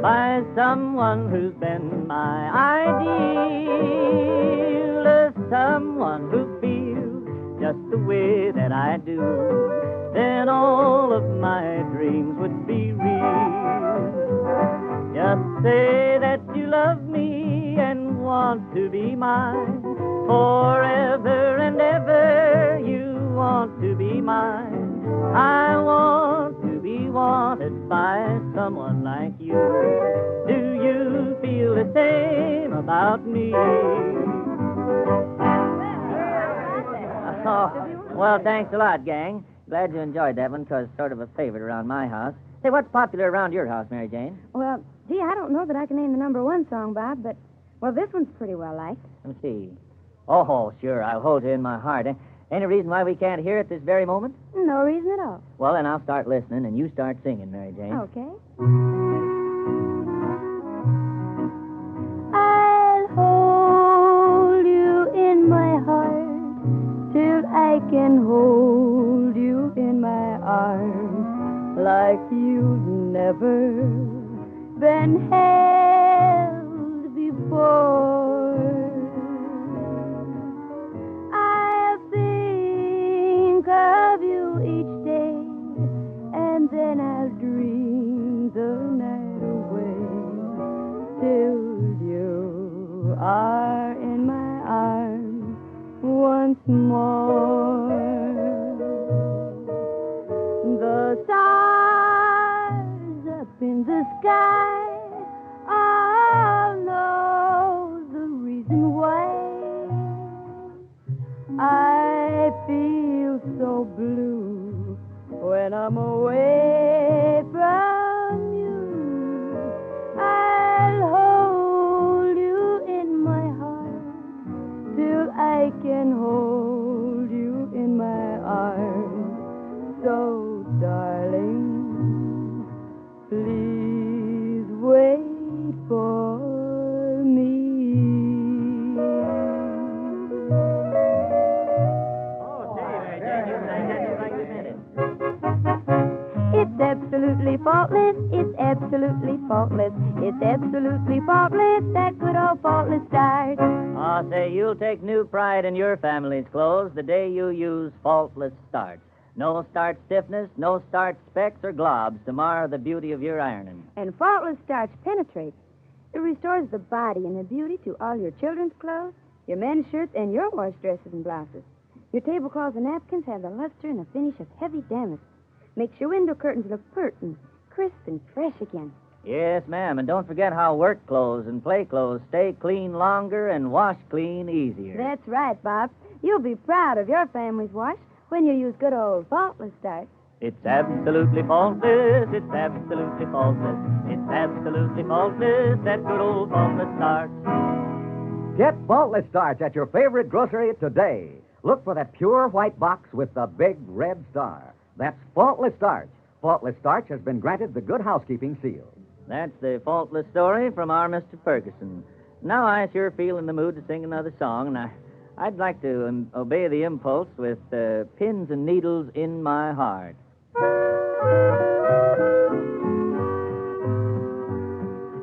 by someone who's been my ideal, someone who feels just the way that I do. Then all of my dreams would be real. Just say that you love me and want to be mine forever and ever. You want to be mine. I want to be wanted by someone like you. Do you feel the same about me? Oh, well, thanks a lot, gang. Glad you enjoyed that one, because it's sort of a favorite around my house. Say, what's popular around your house, Mary Jane? Well, gee, I don't know that I can name the number one song, Bob, but, well, this one's pretty well liked. Let me see. Oh, sure, I'll hold it in my heart. Any reason why we can't hear it this very moment? No reason at all. Well, then I'll start listening, and you start singing, Mary Jane. Okay. I'll hold you in my heart till I can hold you in my arms like you've never been held before. Of you each day, and then I'll dream the night away till you are in my arms once more. The stars up in the sky all know the reason why I feel so blue when I'm away from you. I'll hold you in my heart till I can hold you in my arms. So, darling, please wait for me. It's absolutely faultless, it's absolutely faultless, it's absolutely faultless, that good old faultless starch. Ah, say, you'll take new pride in your family's clothes the day you use Faultless Starch. No starch stiffness, no starch specks or globs to mar the beauty of your ironing. And faultless starch penetrates. It restores the body and the beauty to all your children's clothes, your men's shirts, and your wash dresses and blouses. Your tablecloths and napkins have the luster and the finish of heavy damask. Makes your window curtains look pert and crisp and fresh again. Yes, ma'am, and don't forget how work clothes and play clothes stay clean longer and wash clean easier. That's right, Bob. You'll be proud of your family's wash when you use good old faultless starch. It's absolutely faultless, it's absolutely faultless, it's absolutely faultless, that good old Faultless Starch. Get Faultless Starch at your favorite grocery today. Look for that pure white box with the big red star. That's Faultless Starch. Faultless Starch has been granted the Good Housekeeping seal. That's the faultless story from our Mr. Ferguson. Now I sure feel in the mood to sing another song, and I'd like to obey the impulse with Pins and Needles in My Heart.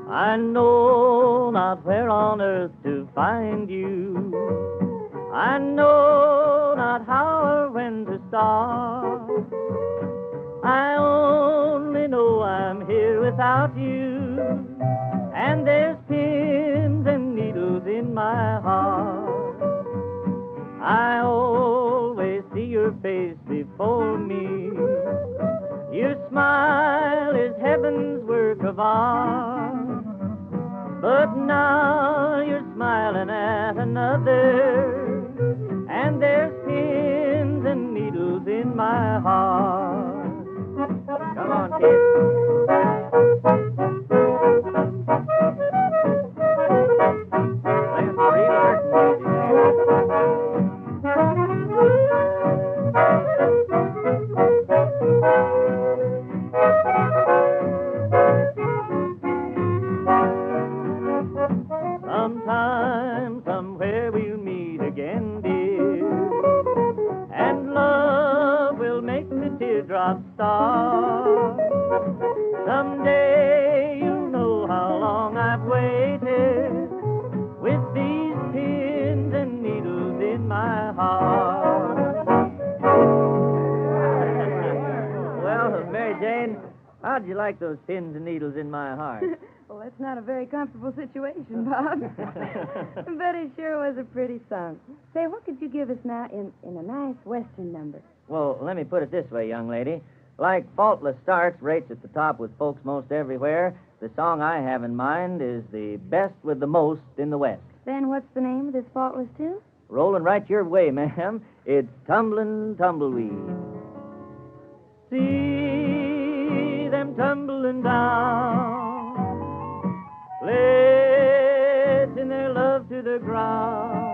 I know not where on earth to find you. I know not how or when to start. I only know I'm here without you, and there's pins and needles in my heart. I always see your face before me. Your smile is heaven's work of art. But now you're smiling at another, and there's my heart. Come on, kids. Playing some real hurting music Sometime, somewhere we'll meet again, dear, and love will make the teardrops start. Someday you'll know how long I've waited with these pins and needles in my heart. Well, Mary Jane, how'd you like those pins and needles in my heart? Well, that's not a very comfortable situation, Bob. But it sure was a pretty song. Say, what could you give us now in a nice Western number? Well, let me put it this way, young lady. Like Faultless Starch rates at the top with folks most everywhere, the song I have in mind is the best with the most in the West. Then what's the name of this faultless tune? Rolling right your way, ma'am. It's Tumblin' Tumbleweed. See them tumbling down, letting their love to the ground.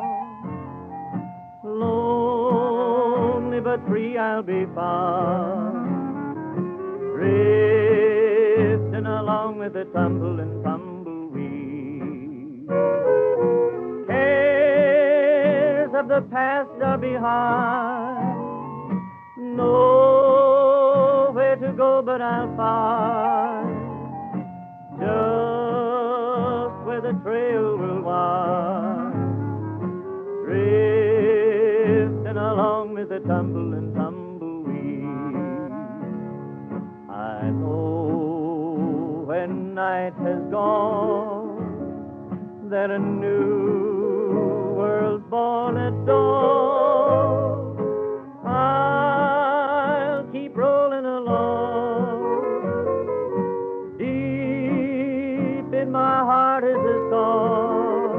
Lonely but free I'll be found, drifting along with the tumbling tumbleweed. Cares of the past are behind, nowhere to go but I'll find just where the trail will wind, drifting along with the tumbling tumbleweed. I know when night has gone that a new world's born at dawn. I'll keep rolling along. Deep in my heart is a song.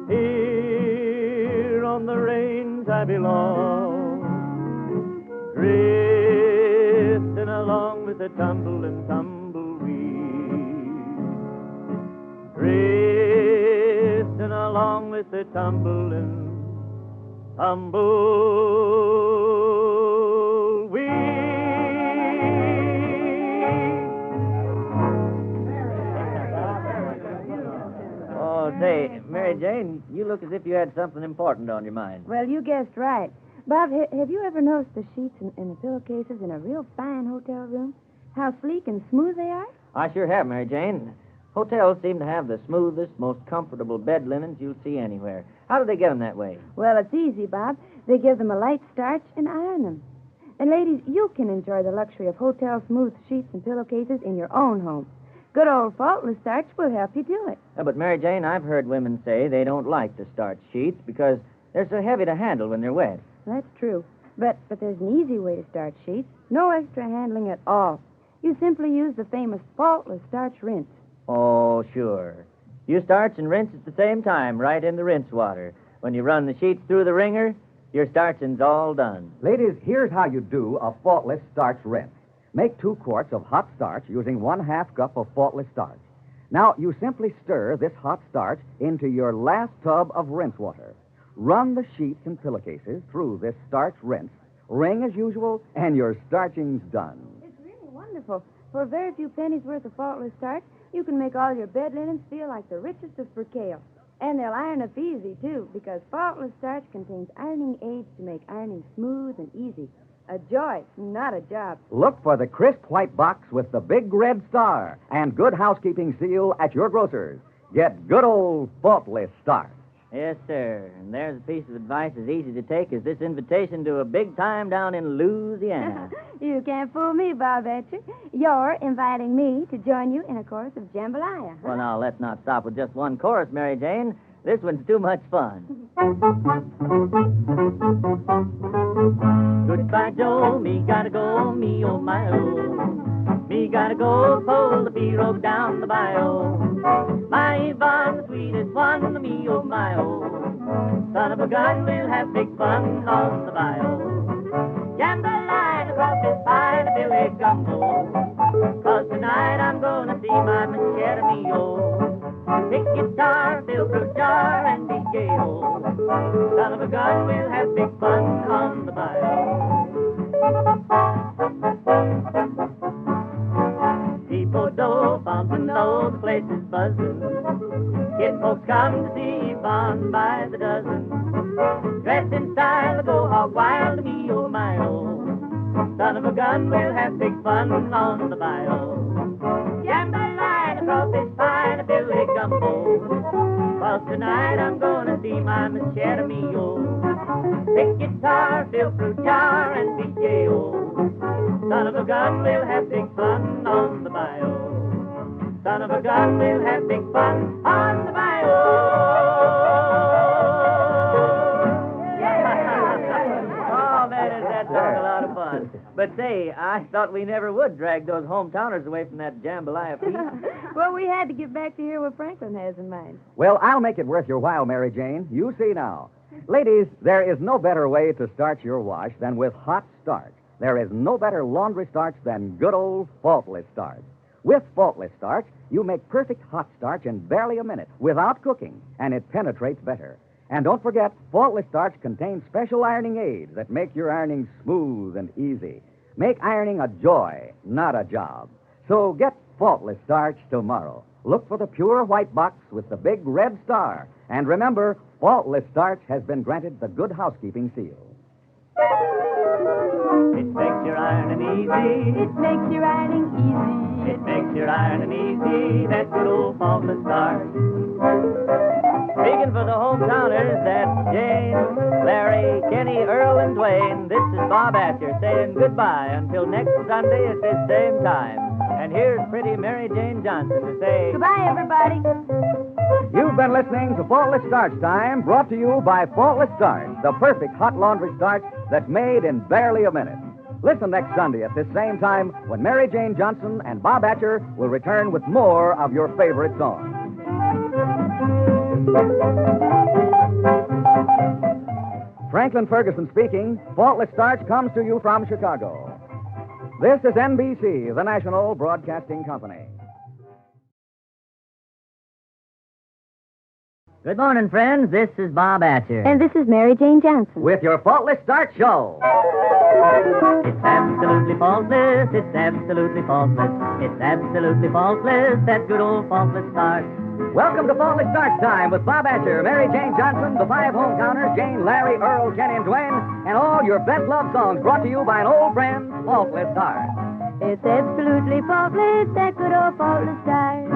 Here on the range I belong, drifting along with the tumbling tumbleweed, drifting along with the tumbling Oh, say, Mary Jane, you look as if you had something important on your mind. Well, you guessed right. Bob, have you ever noticed the sheets and the pillowcases in a real fine hotel room? How sleek and smooth they are? I sure have, Mary Jane. Hotels seem to have the smoothest, most comfortable bed linens you'll see anywhere. How do they get them that way? Well, it's easy, Bob. They give them a light starch and iron them. And, ladies, you can enjoy the luxury of hotel smooth sheets and pillowcases in your own home. Good old Faultless Starch will help you do it. But, Mary Jane, I've heard women say they don't like the starch sheets because they're so heavy to handle when they're wet. That's true. But there's an easy way to starch sheets. No extra handling at all. You simply use the famous Faultless Starch rinse. Oh, sure. You starch and rinse at the same time, right in the rinse water. When you run the sheets through the wringer, your starching's all done. Ladies, here's how you do a Faultless Starch rinse. Make 2 quarts of hot starch using 1/2 cup of Faultless Starch. Now, you simply stir this hot starch into your last tub of rinse water. Run the sheets and pillowcases through this starch rinse. Wring as usual, and your starching's done. It's really wonderful. For a very few pennies worth of Faultless Starch, you can make all your bed linens feel like the richest of percale. And they'll iron up easy, too, because Faultless Starch contains ironing aids to make ironing smooth and easy. A joy, not a job. Look for the crisp white box with the big red star and good housekeeping seal at your grocer's. Get good old Faultless Starch. Yes, sir. And there's a piece of advice as easy to take as this invitation to a big time down in Louisiana. You can't fool me, Bob Atcher. You're inviting me to join you in a chorus of jambalaya. Well, now, let's not stop with just one chorus, Mary Jane. This one's too much fun. Goodbye, Joe. Me gotta go. Me, oh, my, oh. Me gotta go pull the pirogue down the bayou. My Yvonne, the sweetest one, me, oh, my, oh. Son of a gun, we'll have big fun on the bayou. jambalaya across this pine of Billy Gumbo. 'Cause tonight I'm gonna see my Miss Mio. Pick guitar, fill fruit jar, and be gay, oh. Son of a gun, we'll have big fun on the bayou. Depot, Fountain Low, the place is buzzing. Kid folks come to see Yvonne by the dozen. Dressed in style, go hog wild, me oh my oh. Son of a gun, we'll have big fun on the bayou. Jambalaya across this pine of Billy Gumbo. 'Cause tonight I'm gonna see my Miss Mio. Pick guitar, fill fruit jar, and be J.O. Son of a gun, we'll have big fun on the bayou. Son of a gun, we'll have big fun on the bayou. Oh, man, is that song a lot of fun. But say, I thought we never would drag those hometowners away from that jambalaya feast. Well, we had to get back to hear what Franklin has in mind. Well, I'll make it worth your while, Mary Jane. You see now. Ladies, there is no better way to start your wash than with hot starch. There is no better laundry starch than good old Faultless Starch. With Faultless Starch, you make perfect hot starch in barely a minute without cooking, and it penetrates better. And don't forget, Faultless Starch contains special ironing aids that make your ironing smooth and easy. Make ironing a joy, not a job. So get Faultless Starch tomorrow. Look for the pure white box with the big red star. And remember, Faultless Starch has been granted the Good Housekeeping seal. It makes your ironing easy. It makes your ironing easy. It makes your ironing easy. That good old Faultless Starch. Speaking for the hometowners, that's Jane, Larry, Kenny, Earl, and Dwayne. This is Bob Atcher saying goodbye until next Sunday at this same time. And here's pretty Mary Jane Johnson to say Goodbye, everybody. You've been listening to Faultless Starch Time, brought to you by Faultless Starch, the perfect hot laundry starch that's made in barely a minute. Listen next Sunday at this same time when Mary Jane Johnson and Bob Atcher will return with more of your favorite songs. Franklin Ferguson speaking. Faultless Starch comes to you from Chicago. This is NBC, the National Broadcasting Company. Good morning, friends. This is Bob Atcher. And this is Mary Jane Johnson. With your Faultless Starch Show. It's absolutely faultless. It's absolutely faultless. It's absolutely faultless. That good old Faultless Starch. Welcome to Faultless Starch Time with Bob Atcher, Mary Jane Johnson, the five hometowners, Jane, Larry, Earl, Kenny, and Dwayne, and all your best love songs brought to you by an old friend, Faultless Starch. It's absolutely faultless, that good old Faultless Starch.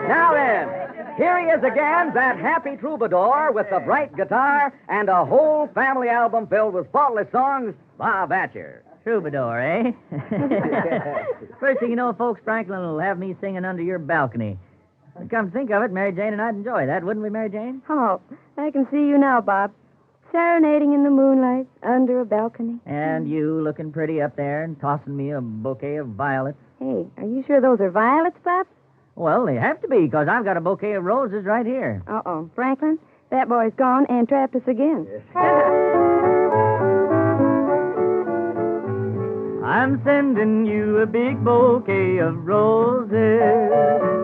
Now then, here he is again, that happy troubadour with the bright guitar and a whole family album filled with faultless songs, Bob Atcher. Troubadour, eh? First thing you know, folks, Franklin will have me singing under your balcony. Come to think of it, Mary Jane and I'd enjoy that, wouldn't we, Mary Jane? Oh, I can see you now, Bob. Serenading in the moonlight under a balcony. And you looking pretty up there and tossing me a bouquet of violets. Hey, are you sure those are violets, Bob? Well, they have to be, because I've got a bouquet of roses right here. Uh-oh. Franklin, that boy's gone and trapped us again. I'm sending you a big bouquet of roses,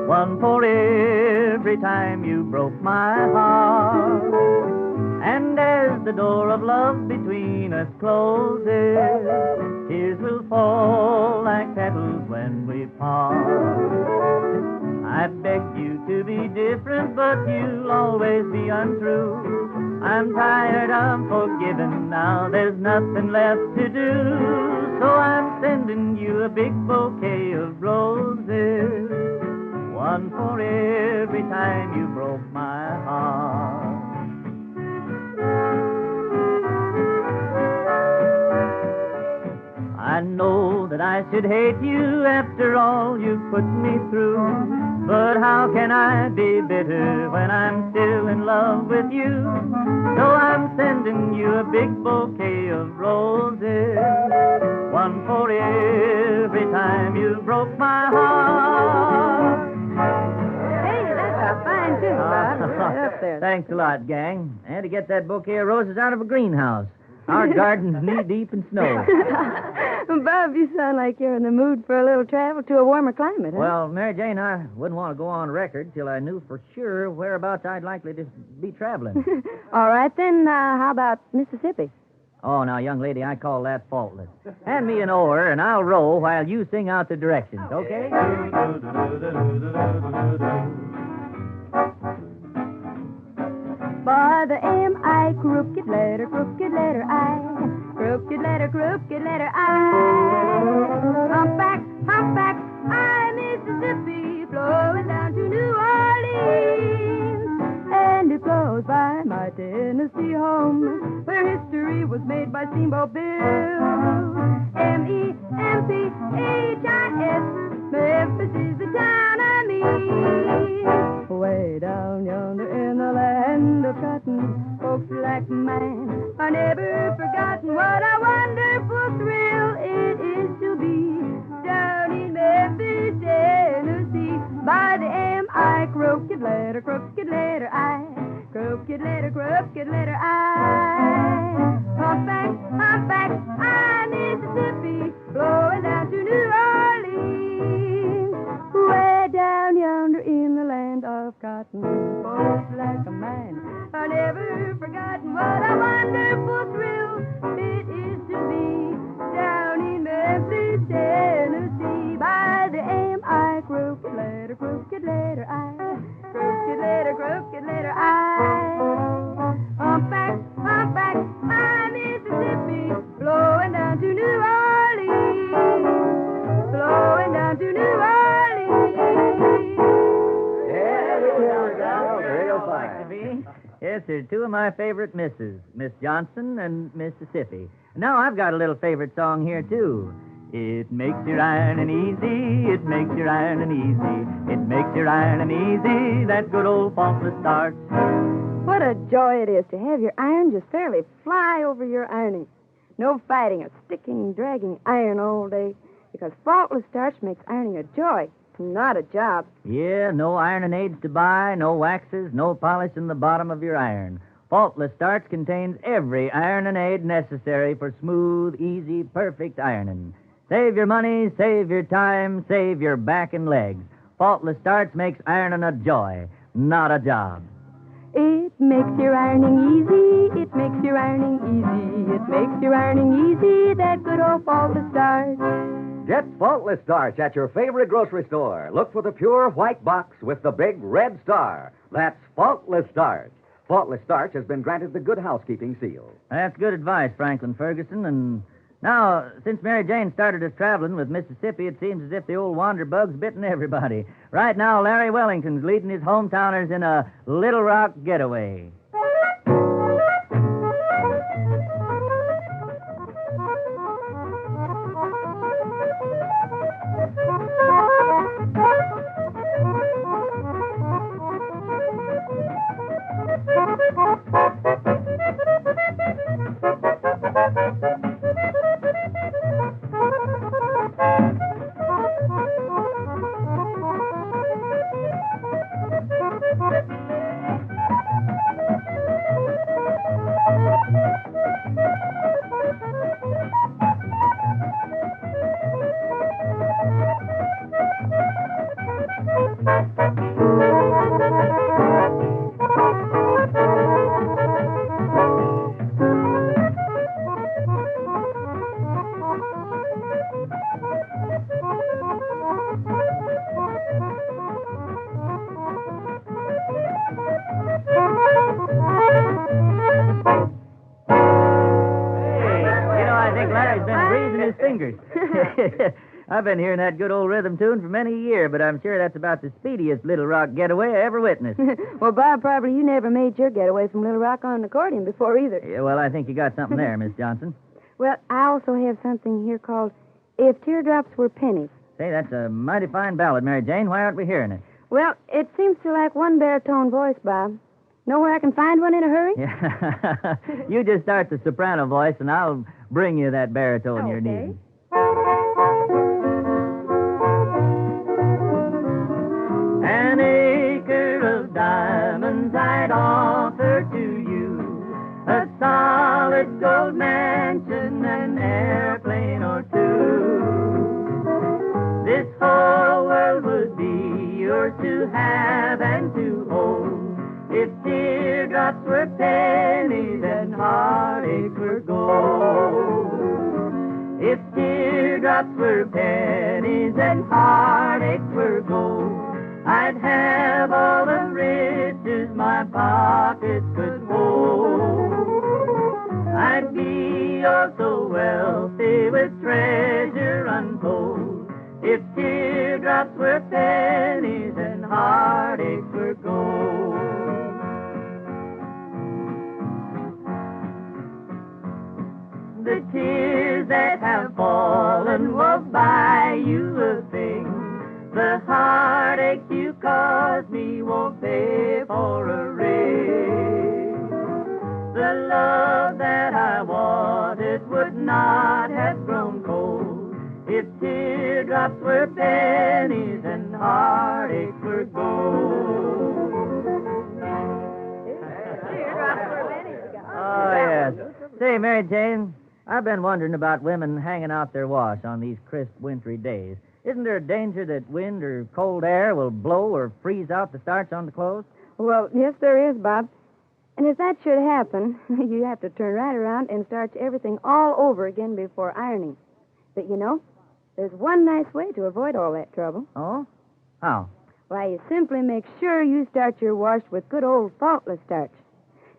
one for every time you broke my heart. And as the door of love between us closes, tears will fall like petals when we part. I beg you to be different, but you'll always be untrue. I'm tired of forgiving now, there's nothing left to do. So I'm sending you a big bouquet of roses, one for every time you broke my heart. I know that I should hate you after all you put me through, but how can I be bitter when I'm still in love with you? So I'm sending you a big bouquet of roses, one for every time you broke my heart. Hey, that's a fine tune, Bob. Right up there. Thanks a lot, gang. I had to get that bouquet of roses out of a greenhouse. Our garden's knee-deep in snow. Bob, you sound like you're in the mood for a little travel to a warmer climate, huh? Well, Mary Jane, I wouldn't want to go on record till I knew for sure whereabouts I'd likely to be traveling. All right, then, how about Mississippi? Oh, now, young lady, I call that faultless. Hand me an oar, and I'll row while you sing out the directions, okay? By the M-I, crooked letter I. Crooked letter I. Humpback, I, Mississippi, flowing down to New Orleans. And it flows by my Tennessee home, where history was made by Steamboat Bill. M-E-M-P-H-I-S, Memphis is the town I mean. Way down yonder in the land of cotton, folks like mine are never forgotten. What a wonderful thrill it is to be down in Memphis, Tennessee. By the M-I, crooked letter I. Crooked letter I. Humpback, I, Mississippi, flowing down to New Orleans. Way down yonder in the land of cotton, folks like a man are never forgotten. What a wonderful thrill it is to be down in Memphis, Tennessee. By the M-I, crooked letter I. Crooked letter I. Humpback, I, Mississippi, flowing down to New Orleans. Flowing down to New Orleans. Yeah, there we go. Real fine. Yes, they're two of my favorite misses, Miss Johnson and Mississippi. Now I've got a little favorite song here, too. It makes your ironing easy, it makes your ironing easy, it makes your ironing easy, that good old Faultless Starch. What a joy it is to have your iron just fairly fly over your ironing. No fighting a sticking, dragging iron all day, because Faultless Starch makes ironing a joy, not a job. Yeah, no ironing aids to buy, no waxes, no polish in the bottom of your iron. Faultless Starch contains every ironing aid necessary for smooth, easy, perfect ironing. Save your money, save your time, save your back and legs. Faultless Starch makes ironing a joy, not a job. It makes your ironing easy, it makes your ironing easy, it makes your ironing easy, that good old Faultless Starch. Get Faultless Starch at your favorite grocery store. Look for the pure white box with the big red star. That's Faultless Starch. Faultless Starch has been granted the Good Housekeeping seal. That's good advice, Franklin Ferguson. And now, since Mary Jane started us traveling with Mississippi, it seems as if the old wanderbug's bitten everybody. Right now, Larry Wellington's leading his hometowners in a Little Rock getaway. I've been hearing that good old rhythm tune for many a year, but I'm sure that's about the speediest Little Rock getaway I ever witnessed. Well, Bob, probably you never made your getaway from Little Rock on an accordion before either. Yeah, well, I think you got something there, Miss Johnson. Well, I also have something here called If Teardrops Were Pennies. Say, that's a mighty fine ballad, Mary Jane. Why aren't we hearing it? Well, it seems to lack one baritone voice, Bob. Know where I can find one in a hurry? Yeah. You just start the soprano voice, and I'll bring you that baritone you're needing. An acre of diamonds I'd offer to you, a solid gold man. yours to have and to hold. If teardrops were pennies and heartaches were gold. If teardrops were pennies and heartaches were gold, I'd have all the riches my pockets could hold. I'd be oh so wealthy with treasure untold. If teardrops were pennies and heartaches were gold. The tears that have fallen will buy you a thing. The heartache you caused me won't pay for a ring. The love that I wanted would not have grown cold if teardrops were pennies and heartaches were gold. Oh, yes. Say, Mary Jane, I've been wondering about women hanging out their wash on these crisp, wintry days. Isn't there a danger that wind or cold air will blow or freeze out the starch on the clothes? Well, yes, there is, Bob. And if that should happen, you have to turn right around and starch everything all over again before ironing. But, you know, there's one nice way to avoid all that trouble. Oh? How? Why, you simply make sure you start your wash with good old Faultless Starch.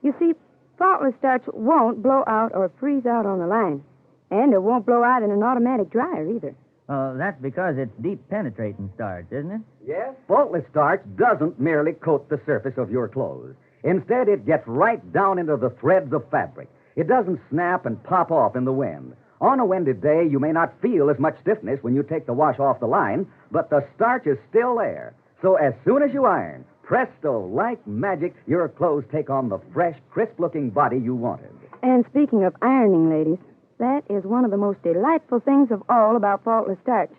You see, Faultless Starch won't blow out or freeze out on the line. And it won't blow out in an automatic dryer either. That's because it's deep penetrating starch, isn't it? Yes? Faultless Starch doesn't merely coat the surface of your clothes. Instead, it gets right down into the threads of fabric. It doesn't snap and pop off in the wind. On a windy day, you may not feel as much stiffness when you take the wash off the line, but the starch is still there. So as soon as you iron, presto, like magic, your clothes take on the fresh, crisp-looking body you wanted. And speaking of ironing, ladies, that is one of the most delightful things of all about Faultless Starch.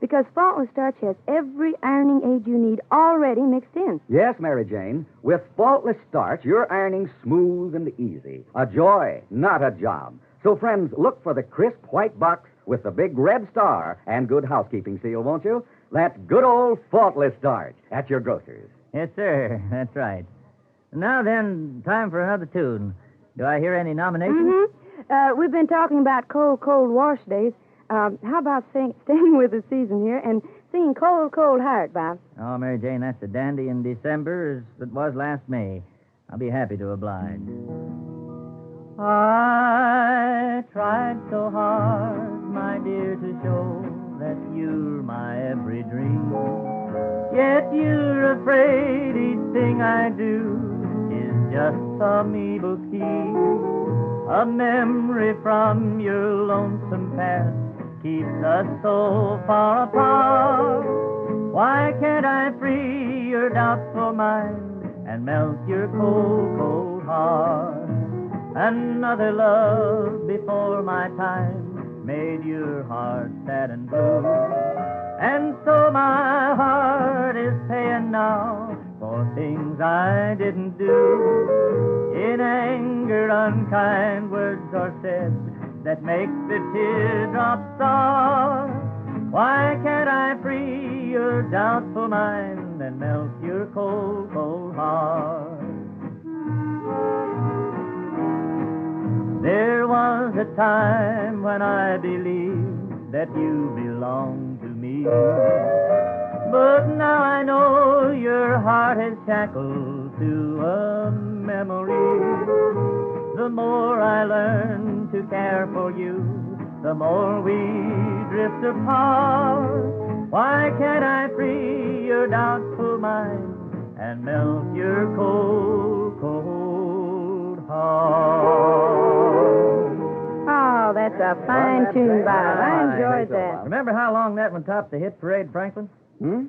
Because Faultless Starch has every ironing aid you need already mixed in. Yes, Mary Jane. With Faultless Starch, your ironing's smooth and easy. A joy, not a job. So, friends, look for the crisp white box with the big red star and good housekeeping seal, won't you? That's good old Faultless Starch at your grocer's. Yes, sir. That's right. Now then, time for another tune. Do I hear any nominations? Mm-hmm. We've been talking about cold, cold wash days. How about staying with the season here and singing Cold, Cold Heart, Bob? Oh, Mary Jane, that's a dandy in December as it was last May. I'll be happy to oblige. I tried so hard, my dear, to show that you're my every dream. Yet you're afraid each thing I do is just some evil scheme. A memory from your lonesome past keeps us so far apart. Why can't I free your doubtful mind and melt your cold, cold heart? Another love before my time made your heart sad and blue. And so my heart is paying now for things I didn't do. In anger, unkind words are said that make the teardrops sour. Why can't I free your doubtful mind and melt your cold, cold heart? There was a time when I believed that you belonged to me. But now I know your heart is shackled to a memory. The more I learn to care for you, the more we drift apart. Why can't I free your doubtful mind and melt your cold, cold heart? Oh, that's a fine tune, Bob. I enjoyed that. Remember how long that one topped the hit parade, Franklin? Hmm?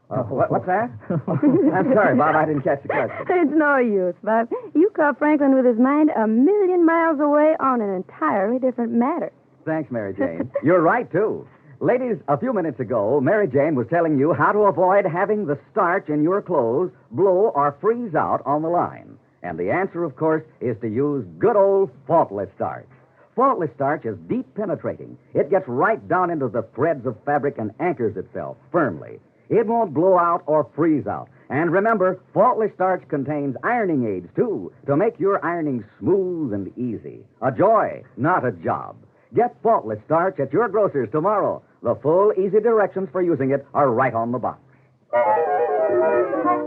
What's that? I'm sorry, Bob, I didn't catch the question. It's no use, Bob. You caught Franklin with his mind 1,000,000 miles away on an entirely different matter. Thanks, Mary Jane. You're right, too. Ladies, a few minutes ago, Mary Jane was telling you how to avoid having the starch in your clothes blow or freeze out on the line. And the answer, of course, is to use good old Faultless Starch. Faultless Starch is deep penetrating. It gets right down into the threads of fabric and anchors itself firmly. It won't blow out or freeze out. And remember, Faultless Starch contains ironing aids, too, to make your ironing smooth and easy. A joy, not a job. Get Faultless Starch at your grocer's tomorrow. The full, easy directions for using it are right on the box.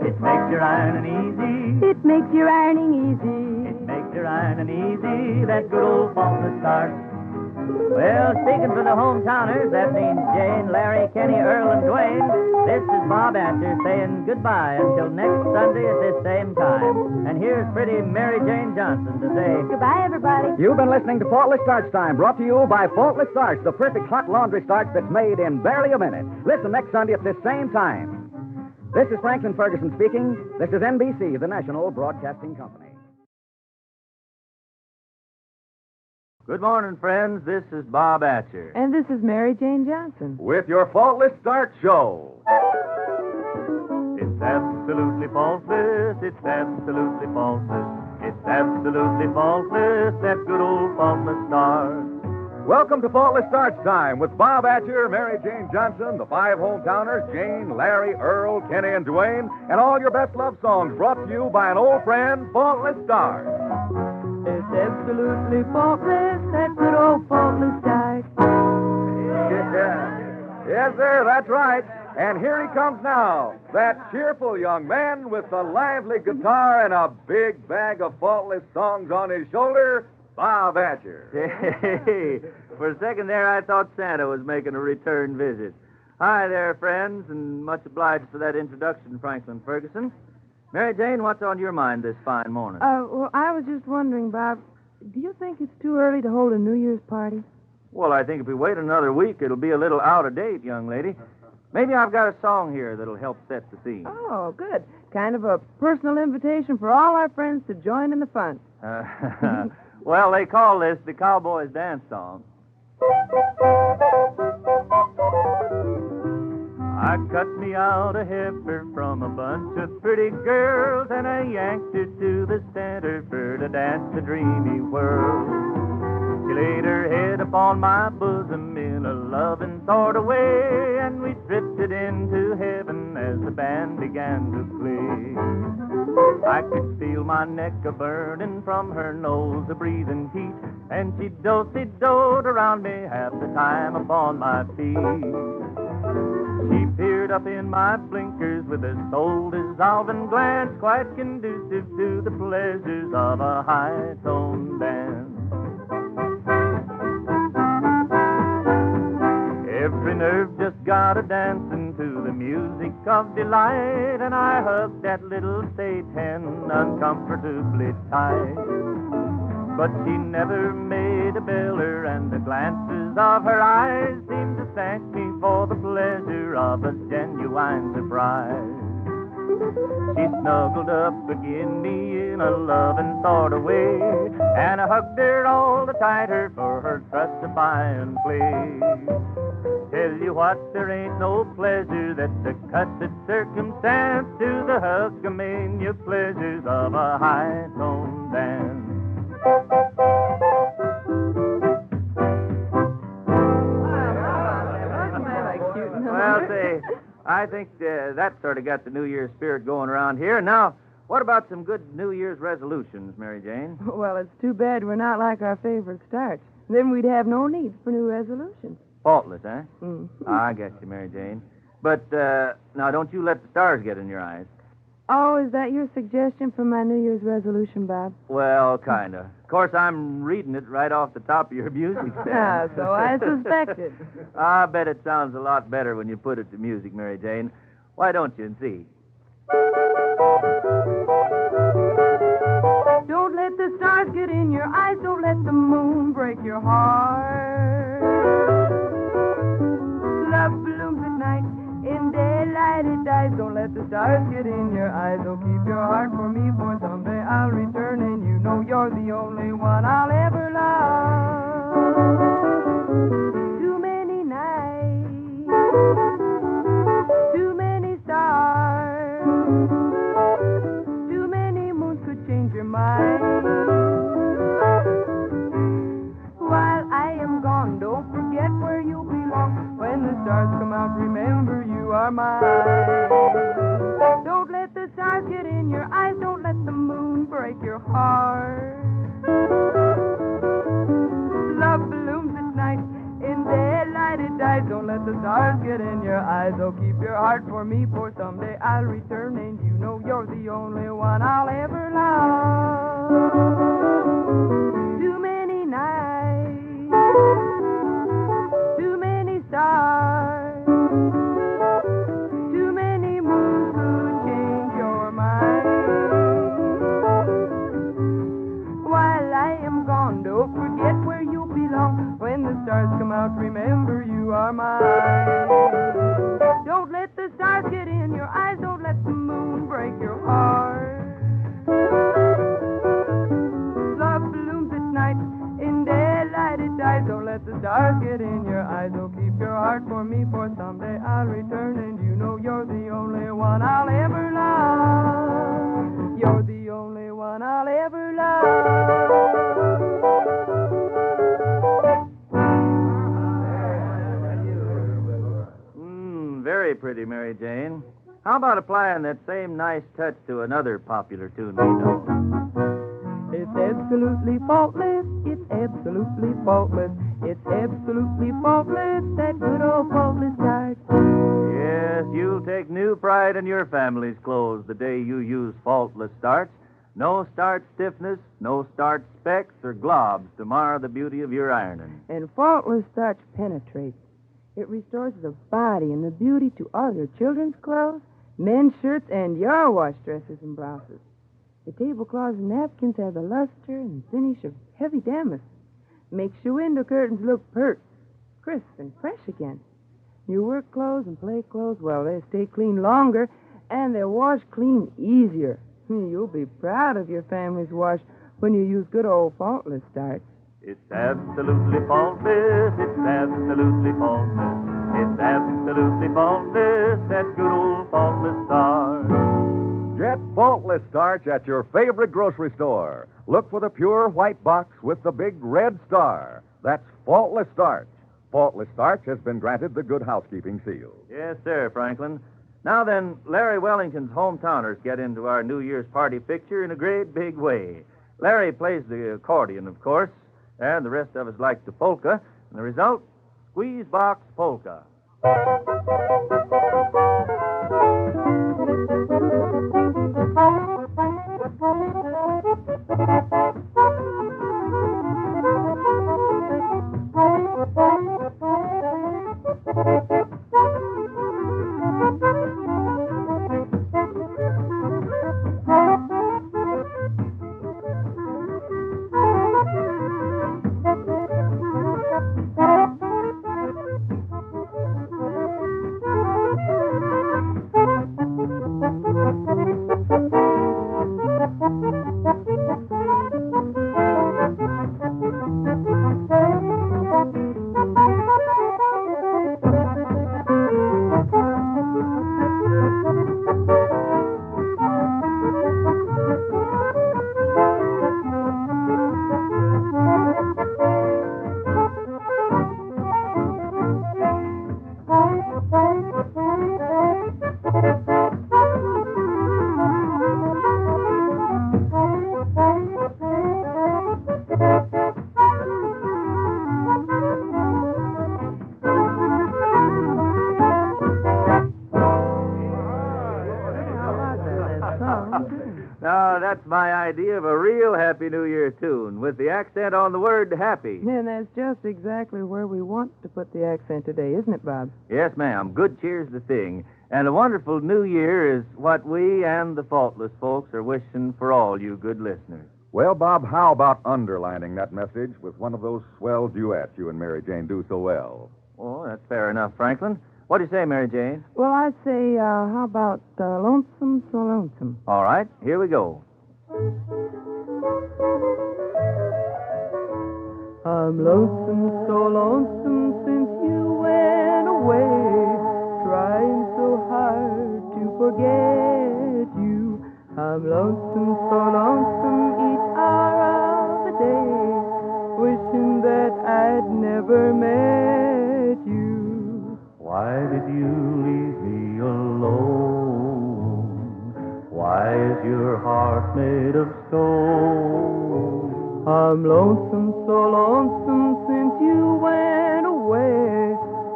It makes your ironing easy. It makes your ironing easy. It makes your ironing easy, that good old Faultless Starch. Well, speaking for the hometowners, that means Jane, Larry, Kenny, Earl, and Dwayne. This is Bob Atcher saying goodbye until next Sunday at this same time. And here's pretty Mary Jane Johnson to say Goodbye, everybody. You've been listening to Faultless Starch Time, brought to you by Faultless Starch, the perfect hot laundry starch that's made in barely a minute. Listen next Sunday at this same time. This is Franklin Ferguson speaking. This is NBC, the National Broadcasting Company. Good morning, friends. This is Bob Atcher. And this is Mary Jane Johnson. With your Faultless Starch Show. It's absolutely faultless. It's absolutely faultless. It's absolutely faultless, that good old Faultless Starch. Welcome to Faultless Starch Time with Bob Atcher, Mary Jane Johnson, the five hometowners, Jane, Larry, Earl, Kenny, and Dwayne, and all your best love songs brought to you by an old friend, Faultless Starch. It's absolutely faultless, that good old Faultless Starch. Yeah. Yes, sir, that's right. And here he comes now, that cheerful young man with the lively guitar and a big bag of faultless songs on his shoulder, Bob Atcher. Hey, for a second there, I thought Santa was making a return visit. Hi there, friends, and much obliged for that introduction, Franklin Ferguson. Mary Jane, what's on your mind this fine morning? Well, I was just wondering, Bob, do you think it's too early to hold a New Year's party? Well, I think if we wait another week, it'll be a little out of date, young lady. Maybe I've got a song here that'll help set the scene. Oh, good. Kind of a personal invitation for all our friends to join in the fun. Well, they call this the Cowboy's dance song. I cut me out a heifer from a bunch of pretty girls, and I yanked her to the center for to dance the dreamy whirl. She laid her head upon my bosom in a loving sort of way, and we drifted into heaven as the band began to play. I could feel my neck a-burning from her nose a-breathing heat, and she dosey-doed around me half the time upon my feet. She peered up in my blinkers with a soul-dissolving glance, quite conducive to the pleasures of a high-toned dance. Every nerve just got a dancing to the music of delight, and I hugged that little state hen uncomfortably tight. But she never made a beller, and the glances of her eyes seemed to thank me for the pleasure of a genuine surprise. She snuggled up against me in a loving sort of way, and I hugged her all the tighter for her trust-defying play. Tell you what, there ain't no pleasure that's a cussed circumstance to the hug-a-mania pleasures of a high-toned dance. Well, say, I think that sort of got the New Year's spirit going around here. Now, what about some good New Year's resolutions, Mary Jane? Well, it's too bad we're not like our favorite starch. Then we'd have no need for new resolutions. Faultless, eh? Mm-hmm. I get you, Mary Jane. But, now, don't you let the stars get in your eyes. Oh, is that your suggestion for my New Year's resolution, Bob? Well, kind of. Of course, I'm reading it right off the top of your music stand. So I suspected. I bet it sounds a lot better when you put it to music, Mary Jane. Why don't you and see? Don't let the stars get in your eyes. Don't let the moon break your heart. Love blooms at night. In daylight it dies. Don't let the stars get in your eyes. Don't keep your heart for me, for someday I'll return, and you know you're the only one I'll ever love. Too many nights, too many stars, too many moons could change your mind. While I am gone, don't forget where you belong. When the stars come out, remember you are mine. mind. Don't let the stars get in your eyes. Don't let the moon break your heart. Love blooms at night. In daylight it dies. Don't let the stars get in your eyes. Oh, keep your heart for me, for someday I'll return, and you know you're the only one I'll ever love. Too many nights, too many stars, too many moons could change your mind. While I am gone, don't forget where you belong. When the stars come out, remember you are mine. Don't let the stars get in your eyes. Don't let the moon break your heart. Love blooms at night. In daylight it dies. Don't let the stars get in your eyes. Oh, keep your heart for me, for someday I'll return, and you know you're the only one I'll ever love. You're the only one I'll ever love. Very pretty, Mary Jane. How about applying that same nice touch to another popular tune we know? It's absolutely faultless. It's absolutely faultless. It's absolutely faultless. That good old faultless starch. Yes, you'll take new pride in your family's clothes the day you use Faultless Starch. No starch stiffness, no starch specks or globs to mar the beauty of your ironing. And faultless starch penetrates. It restores the body and the beauty to all your children's clothes, men's shirts, and your wash dresses and blouses. The tablecloths and napkins have the luster and finish of heavy damask. Makes your window curtains look pert, crisp, and fresh again. Your work clothes and play clothes, well, they stay clean longer, and they're washed clean easier. You'll be proud of your family's wash when you use good old Faultless Starch. It's absolutely faultless. It's absolutely faultless. It's absolutely faultless. That good old Faultless Starch. Get Faultless Starch at your favorite grocery store. Look for the pure white box with the big red star. That's Faultless Starch. Faultless Starch has been granted the Good Housekeeping seal. Yes, sir, Franklin. Now then, Larry Wellington's hometowners get into our New Year's party picture in a great big way. Larry plays the accordion, of course, and the rest of us like the polka, and the result, Squeeze Box Polka. Now, that's my idea of a real Happy New Year tune, with the accent on the word happy. And that's just exactly where we want to put the accent today, isn't it, Bob? Yes, ma'am. Good cheer's the thing. And a wonderful New Year is what we and the Faultless folks are wishing for all you good listeners. Well, Bob, how about underlining that message with one of those swell duets you and Mary Jane do so well? Oh, that's fair enough, Franklin. What do you say, Mary Jane? Well, I'd say, how about Lonesome So Lonesome? All right, here we go. I'm lonesome, so lonesome since you went away, trying so hard to forget you. I'm lonesome, so lonesome each hour of the day, wishing that I'd never met you. Why did you leave me alone? your heart made of stone? I'm lonesome, so lonesome since you went away.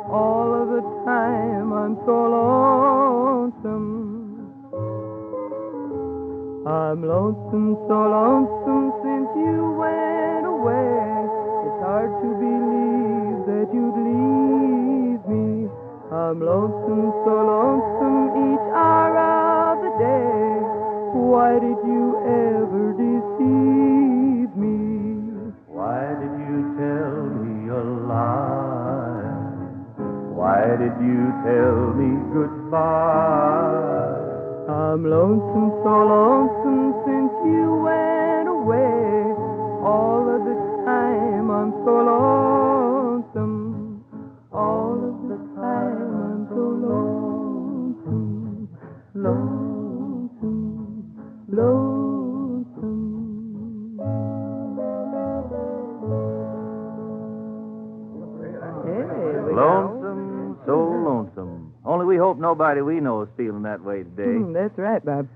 All of the time I'm so lonesome. I'm lonesome, so lonesome since you went away. It's hard to believe that you'd leave me. I'm lonesome, so lonesome each hour of the day. Why did you ever deceive me? Why did you tell me a lie? Why did you tell me goodbye? I'm lonesome, so lonesome since you went away. All of the time I'm so lonesome. All of the time I'm so lonesome. Lonesome, lonesome. Lonesome, so lonesome. Only we hope nobody we know is feeling that way today. That's right, Bob.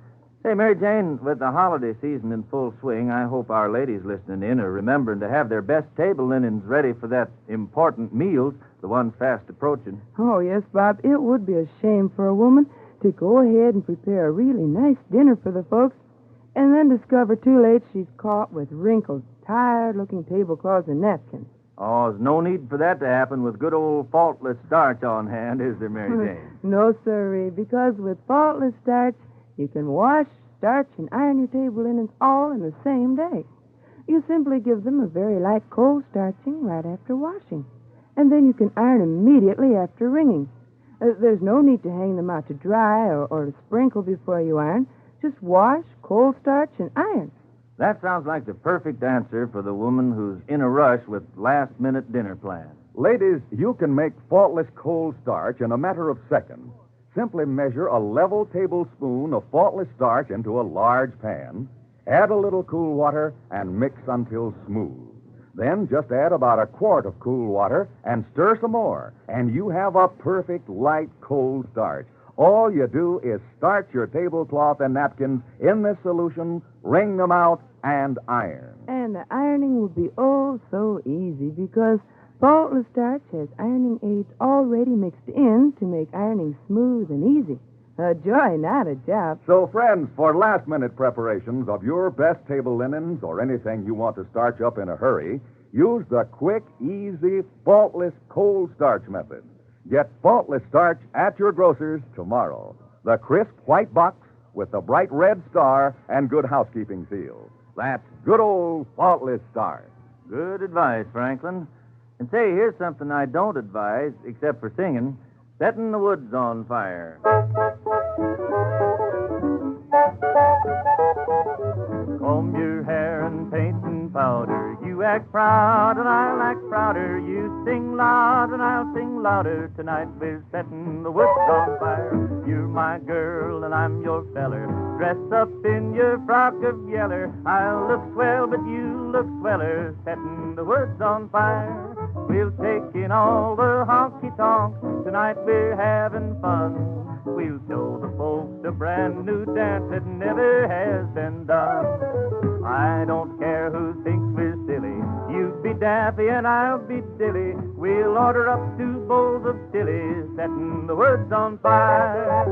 Say, Mary Jane, with the holiday season in full swing, I hope our ladies listening in are remembering to have their best table linens ready for that important meal, the one fast approaching. Oh, yes, Bob. It would be a shame for a woman to go ahead and prepare a really nice dinner for the folks and then discover too late she's caught with wrinkled, tired-looking tablecloths and napkins. Oh, there's no need for that to happen with good old Faultless Starch on hand, is there, Mary Jane? No, sirree, because with Faultless Starch, you can wash, starch, and iron your table linens all in the same day. You simply give them a very light cold starching right after washing, and then you can iron immediately after wringing. There's no need to hang them out to dry or to sprinkle before you iron. Just wash, cold starch, and iron. That sounds like the perfect answer for the woman who's in a rush with last-minute dinner plans. Ladies, you can make faultless cold starch in a matter of seconds. Simply measure a level tablespoon of faultless starch into a large pan, add a little cool water, and mix until smooth. Then just add about a quart of cool water and stir some more, and you have a perfect light cold starch. All you do is starch your tablecloth and napkins in this solution, wring them out, and iron. And the ironing will be oh so easy because Faultless Starch has ironing aids already mixed in to make ironing smooth and easy. A joy, not a job. So, friends, for last-minute preparations of your best table linens or anything you want to starch up in a hurry, use the quick, easy, faultless cold starch method. Get Faultless Starch at your grocer's tomorrow. The crisp white box with the bright red star and good housekeeping seal. That's good old Faultless Starch. Good advice, Franklin. And say, here's something I don't advise, except for singing, setting the woods on fire. Comb your hair and paint and powder. You act proud and I'll act prouder. You sing loud and I'll sing louder. Tonight we're setting the woods on fire. You're my girl and I'm your feller. Dress up in your frock of yeller. I'll look swell but you look sweller. Setting the woods on fire. We'll take in all the honky-tonks. Tonight we're having fun. We'll show the folks a brand new dance that never has been done. I don't care who thinks we're silly. You be daffy and I'll be dilly. We'll order up 2 bowls of chili, setting the woods on fire.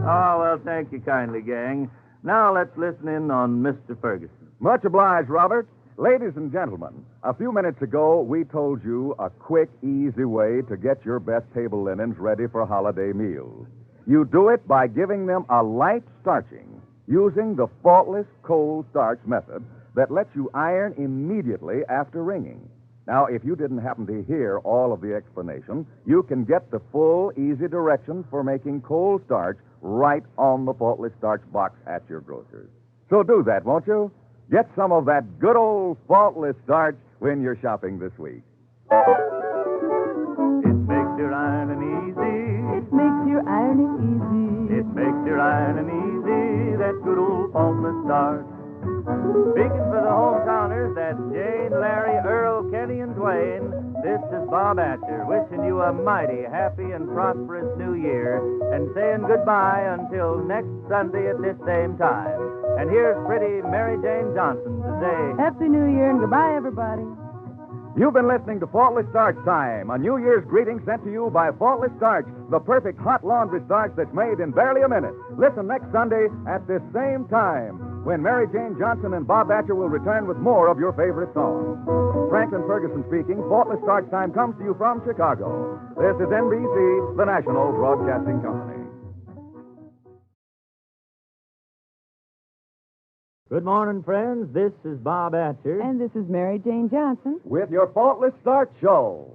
Oh, well, thank you kindly, gang. Now let's listen in on Mr. Ferguson. Much obliged, Robert. Ladies and gentlemen, a few minutes ago, we told you a quick, easy way to get your best table linens ready for holiday meals. You do it by giving them a light starching using the Faultless Cold Starch method that lets you iron immediately after wringing. Now, if you didn't happen to hear all of the explanation, you can get the full, easy directions for making cold starch right on the Faultless Starch box at your grocer's. So do that, won't you? Get some of that good old Faultless Starch when you're shopping this week. It makes your ironing easy. It makes your ironing easy. It makes your ironing easy. That good old Faultless Starch. Speaking for the hometowners, that's Jane, Larry, Earl, Kenny, and Dwayne. this is Bob Atcher wishing you a mighty happy and prosperous new year and saying goodbye until next Sunday at this same time. And here's pretty Mary Jane Johnson to say, Happy New Year and goodbye, everybody. You've been listening to Faultless Starch Time, a New Year's greeting sent to you by Faultless Starch, the perfect hot laundry starch that's made in barely a minute. Listen next Sunday at this same time when Mary Jane Johnson and Bob Atcher will return with more of your favorite songs. Franklin Ferguson speaking. Faultless Starch Time comes to you from Chicago. This is NBC, the National Broadcasting Company. Good morning, friends. This is Bob Atcher. And this is Mary Jane Johnson. With your Faultless Starch Show.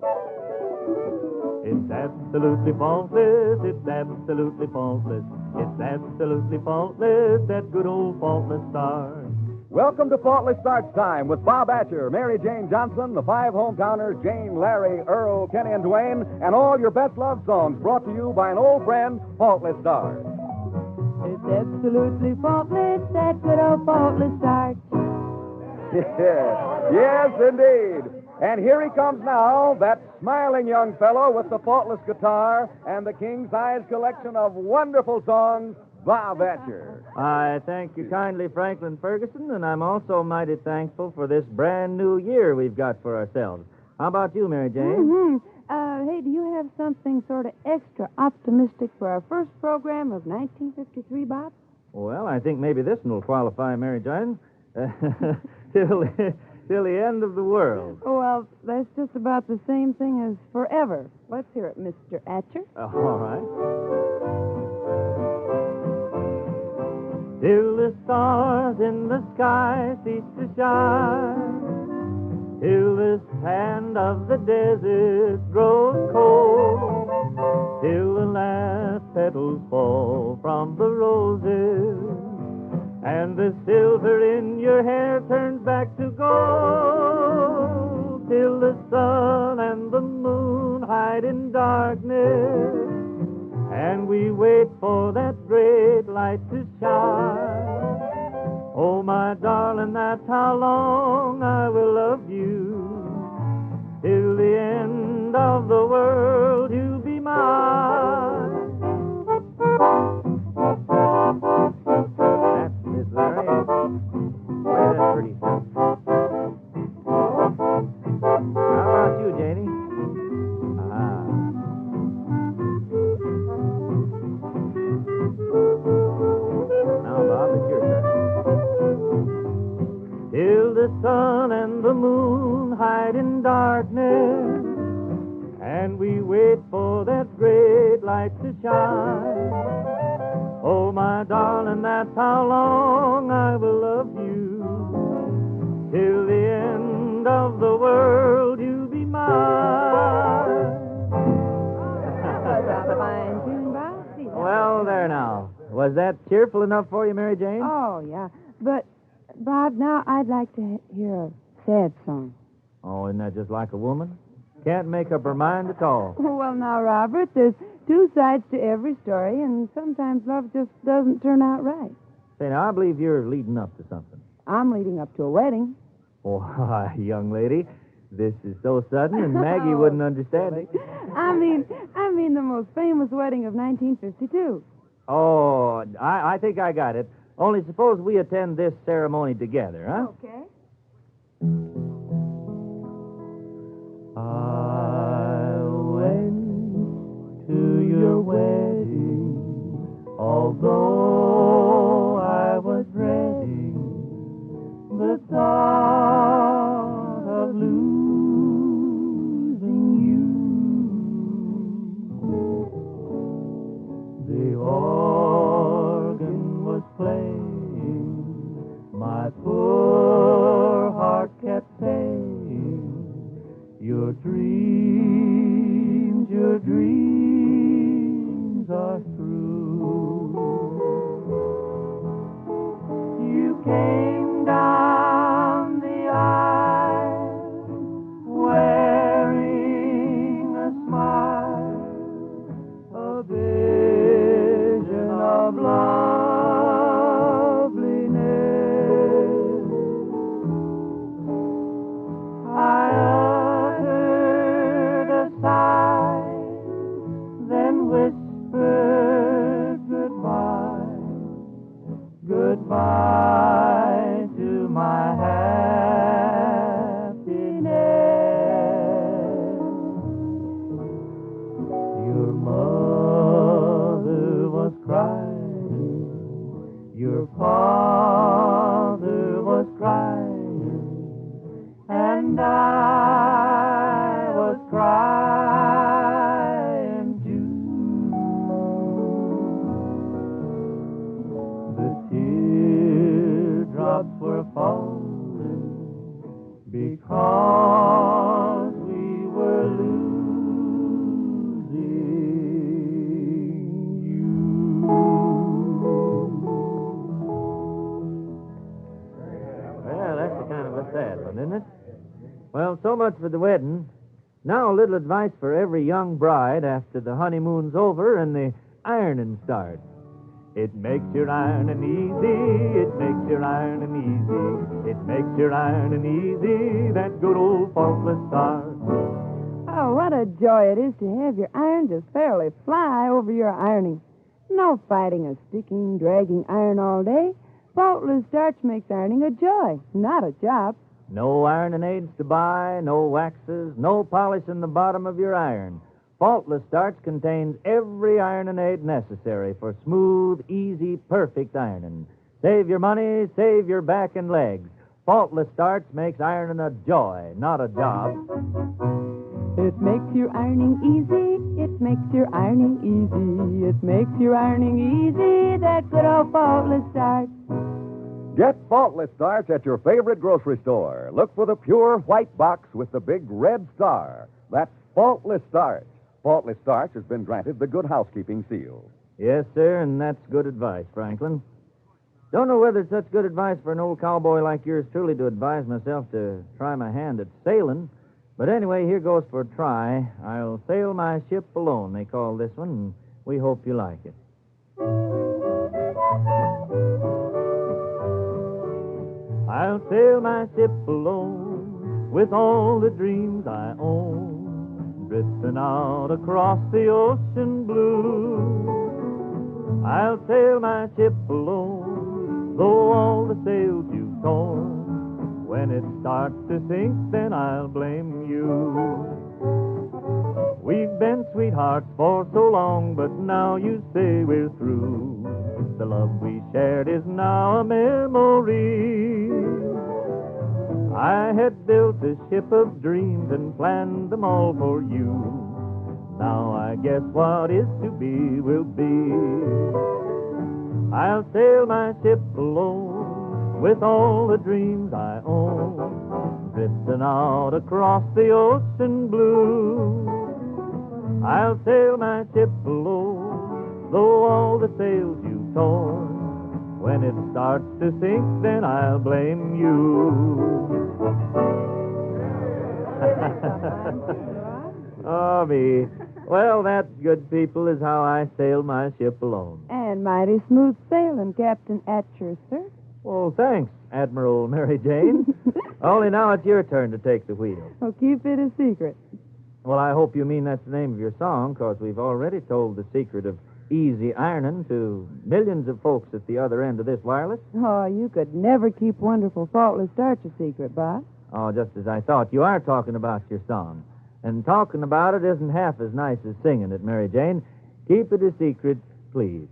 It's absolutely faultless. It's absolutely faultless. It's absolutely faultless. That good old faultless starch. Welcome to Faultless Starch Time with Bob Atcher, Mary Jane Johnson, the five hometowners, Jane, Larry, Earl, Kenny, and Dwayne, and all your best love songs brought to you by an old friend, Faultless Starch. It's absolutely faultless, that good old faultless starch. Yes, indeed. And here he comes now, that smiling young fellow with the faultless guitar and the king size collection of wonderful songs, Bob Atcher. I thank you kindly, Franklin Ferguson, and I'm also mighty thankful for this brand new year we've got for ourselves. How about you, Mary Jane? Mm-hmm. Hey, do you have something sort of extra optimistic for our first program of 1953, Bob? Well, I think maybe this one will qualify, Mary Jane. Till the end of the world. Well, that's just about the same thing as forever. Let's hear it, Mr. Atcher. All right. Till the stars in the sky cease to shine, till the sand of the desert grows cold, till the last petals fall from the roses, and the silver in your hair turns back to gold, till the sun and the moon hide in darkness, and we wait for that great light to shine. Oh, my darling, that's how long I will love you. Till the end of the world, you'll be mine. That's it, Larry. Play that pretty. How about you, Janie? Now, Bob, it's your turn. Till the sun and the moon hide in darkness, and we wait for that great light to shine. Oh, my darling, that's how long I will love you. Till the end of the world, you'll be mine. That's a fine tune, Bob. Well, there now. Was that cheerful enough for you, Mary Jane? Oh, yeah. But, Bob, now I'd like to hear a sad song. Oh, isn't that just like a woman? Can't make up her mind at all. Well, now, Robert, there's two sides to every story, and sometimes love just doesn't turn out right. Say, now, I believe you're leading up to something. I'm leading up to a wedding. Why, young lady, this is so sudden, and Maggie wouldn't understand it. I mean the most famous wedding of 1952. Oh, I think I got it. Only suppose we attend this ceremony together, huh? Okay. I went to your wedding, although I was dreading the thought of losing you. The organ was playing, my poor heart kept saying, your dreams are through. You came down the aisle wearing a smile, a vision of loveliness. I uttered Well, so much for the wedding. Now a little advice for every young bride after the honeymoon's over and the ironing starts. It makes your ironing easy, it makes your ironing easy, it makes your ironing easy, that good old faultless starch. Oh, what a joy it is to have your iron just fairly fly over your ironing. No fighting a sticking, dragging iron all day. Faultless Starch makes ironing a joy, not a job. No ironing aids to buy, no waxes, no polish in the bottom of your iron. Faultless Starch contains every ironing aid necessary for smooth, easy, perfect ironing. Save your money, save your back and legs. Faultless Starch makes ironing a joy, not a job. It makes your ironing easy. It makes your ironing easy. It makes your ironing easy. That good old Faultless Starch. Get Faultless Starch at your favorite grocery store. Look for the pure white box with the big red star. That's Faultless Starch. Faultless Starch has been granted the Good Housekeeping seal. Yes, sir, and that's good advice, Franklin. Don't know whether it's such good advice for an old cowboy like yours truly to advise myself to try my hand at sailing. But anyway, here goes for a try. I'll sail my ship alone, they call this one, and we hope you like it. I'll sail my ship alone with all the dreams I own, drifting out across the ocean blue. I'll sail my ship alone, though all the sails you've torn. When it starts to sink, then I'll blame you. We've been sweethearts for so long, but now you say we're through. The love we shared is now a memory. I had built a ship of dreams and planned them all for you. Now I guess what is to be will be. I'll sail my ship alone with all the dreams I own, drifting out across the ocean blue. I'll sail my ship alone, though all the sails you've torn. When it starts to sink, then I'll blame you. Oh, me. Well, that, good people, is how I sail my ship alone. And mighty smooth sailing, Captain Atcher, sir. Well, thanks, Admiral Mary Jane. Only now it's your turn to take the wheel. Oh, keep it a secret. Well, I hope you mean that's the name of your song, because we've already told the secret of easy ironing to millions of folks at the other end of this wireless. Oh, you could never keep wonderful Faultless Starch a secret, Bob. Oh, just as I thought. You are talking about your song. And talking about it isn't half as nice as singing it, Mary Jane. Keep it a secret, please.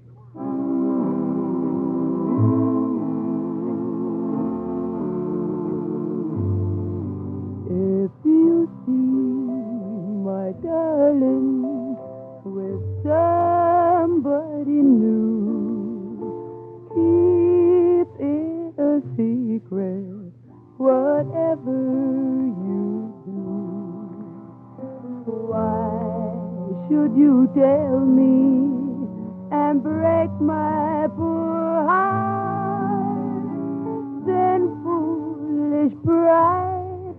If you see my darling with somebody new, keep it a secret, whatever you do. Why should you tell me and break my poor heart? Then foolish pride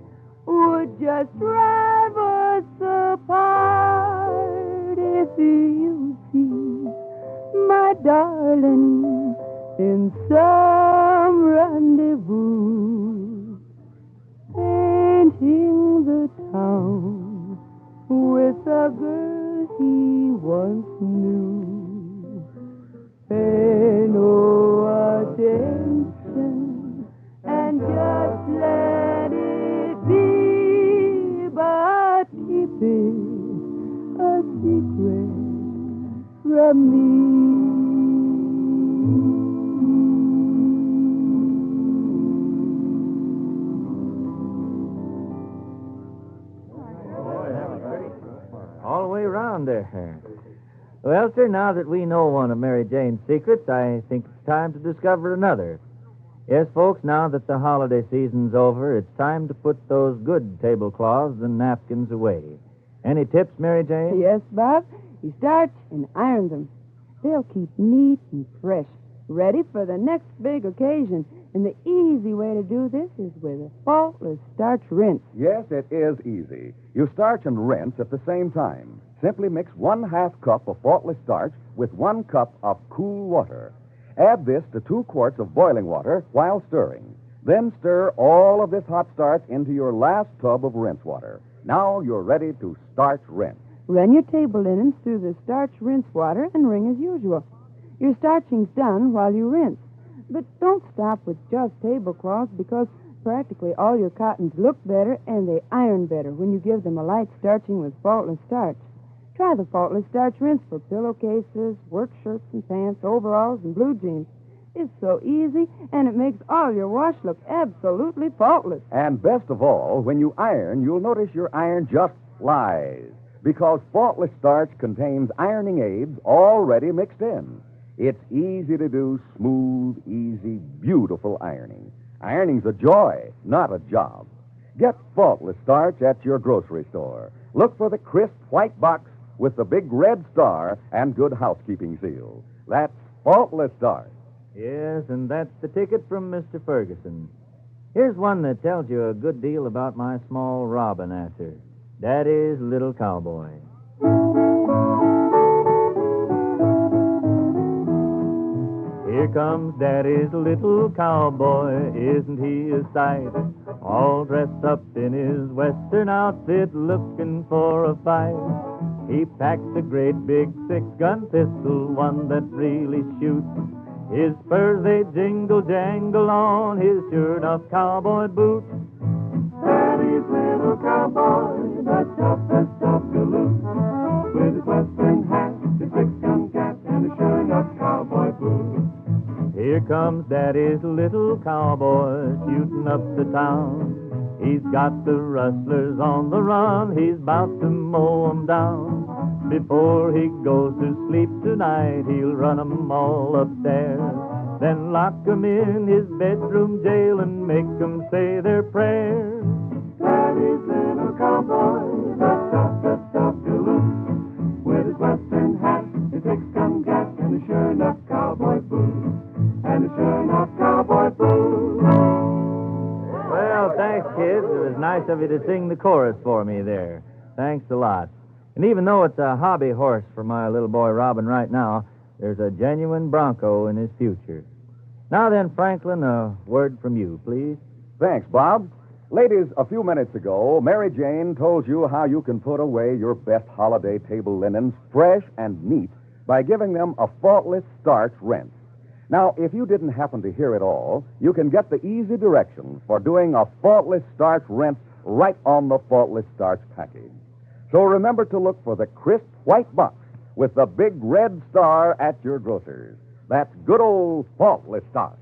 would just drive us apart. If you see my darling in some rendezvous, painting the town with a girl he once knew, pay no attention and just let it be, but keep it a secret from me. All the way around there. Well, sir, now that we know one of Mary Jane's secrets, I think it's time to discover another. Yes, folks, now that the holiday season's over, it's time to put those good tablecloths and napkins away. Any tips, Mary Jane? Yes, Bob. You starch and iron them. They'll keep neat and fresh, ready for the next big occasion. And the easy way to do this is with a faultless starch rinse. Yes, it is easy. You starch and rinse at the same time. Simply mix 1/2 cup of faultless starch with 1 cup of cool water. Add this to 2 quarts of boiling water while stirring. Then stir all of this hot starch into your last tub of rinse water. Now you're ready to starch rinse. Run your table linens through the starch rinse water and wring as usual. Your starching's done while you rinse. But don't stop with just tablecloths because practically all your cottons look better and they iron better when you give them a light starching with faultless starch. Try the faultless starch rinse for pillowcases, work shirts and pants, overalls, and blue jeans. It's so easy, and it makes all your wash look absolutely faultless. And best of all, when you iron, you'll notice your iron just flies because faultless starch contains ironing aids already mixed in. It's easy to do smooth, easy, beautiful ironing. Ironing's a joy, not a job. Get faultless starch at your grocery store. Look for the crisp white box with the big red star and good housekeeping seal. That's faultless starch. Yes, and that's the ticket from Mr. Ferguson. Here's one that tells you a good deal about my small robin Atcher. Daddy's little cowboy. Here comes Daddy's little cowboy, isn't he a sight? All dressed up in his western outfit, looking for a fight. He packs a great big 6-gun pistol, one that really shoots. His spurs, they jingle jangle on his sure enough cowboy boots. Daddy's little cowboy, the toughest of galoot, with his western hat, his 6-gun cap, and his sure enough cowboy boots. Here comes Daddy's little cowboy shooting up the town. He's got the rustlers on the run, he's about to mow 'em down. Before he goes to sleep tonight, he'll run 'em all upstairs, then lock 'em in his bedroom jail and make 'em say their prayers. Daddy's little cowboy, the toughest of galoot, with his western hat, his 6-gun cap, and his sure enough cowboy boots. And his sure enough cowboy boots. Well, thanks, kids. It was nice of you to sing the chorus for me there. Thanks a lot. And even though it's a hobby horse for my little boy Robin right now, there's a genuine bronco in his future. Now then, Franklin, a word from you, please. Thanks, Bob. Ladies, a few minutes ago, Mary Jane told you how you can put away your best holiday table linens fresh and neat by giving them a faultless starch rinse. Now, if you didn't happen to hear it all, you can get the easy directions for doing a faultless starch rinse right on the faultless starch package. So remember to look for the crisp white box with the big red star at your grocer's. That's good old faultless starch.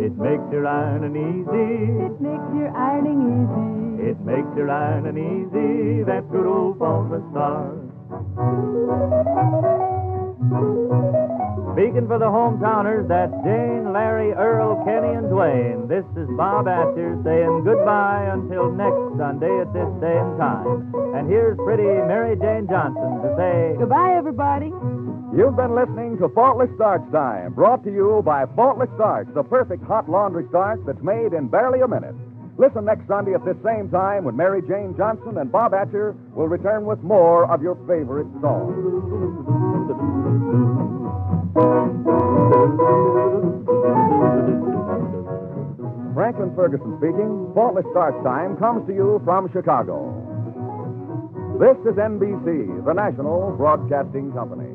It makes your ironing easy. It makes your ironing easy. It makes your ironing easy. That good old faultless starch. Speaking for the hometowners, that's Jane, Larry, Earl, Kenny, and Dwayne. This is Bob Atcher saying goodbye until next Sunday at this same time. And here's pretty Mary Jane Johnson to say Goodbye, everybody. You've been listening to Faultless Starch Time, brought to you by Faultless Starch, the perfect hot laundry starch that's made in barely a minute. Listen next Sunday at this same time when Mary Jane Johnson and Bob Atcher will return with more of your favorite songs. Franklin Ferguson speaking. Faultless Starch Time comes to you from Chicago. This is NBC, the national broadcasting company.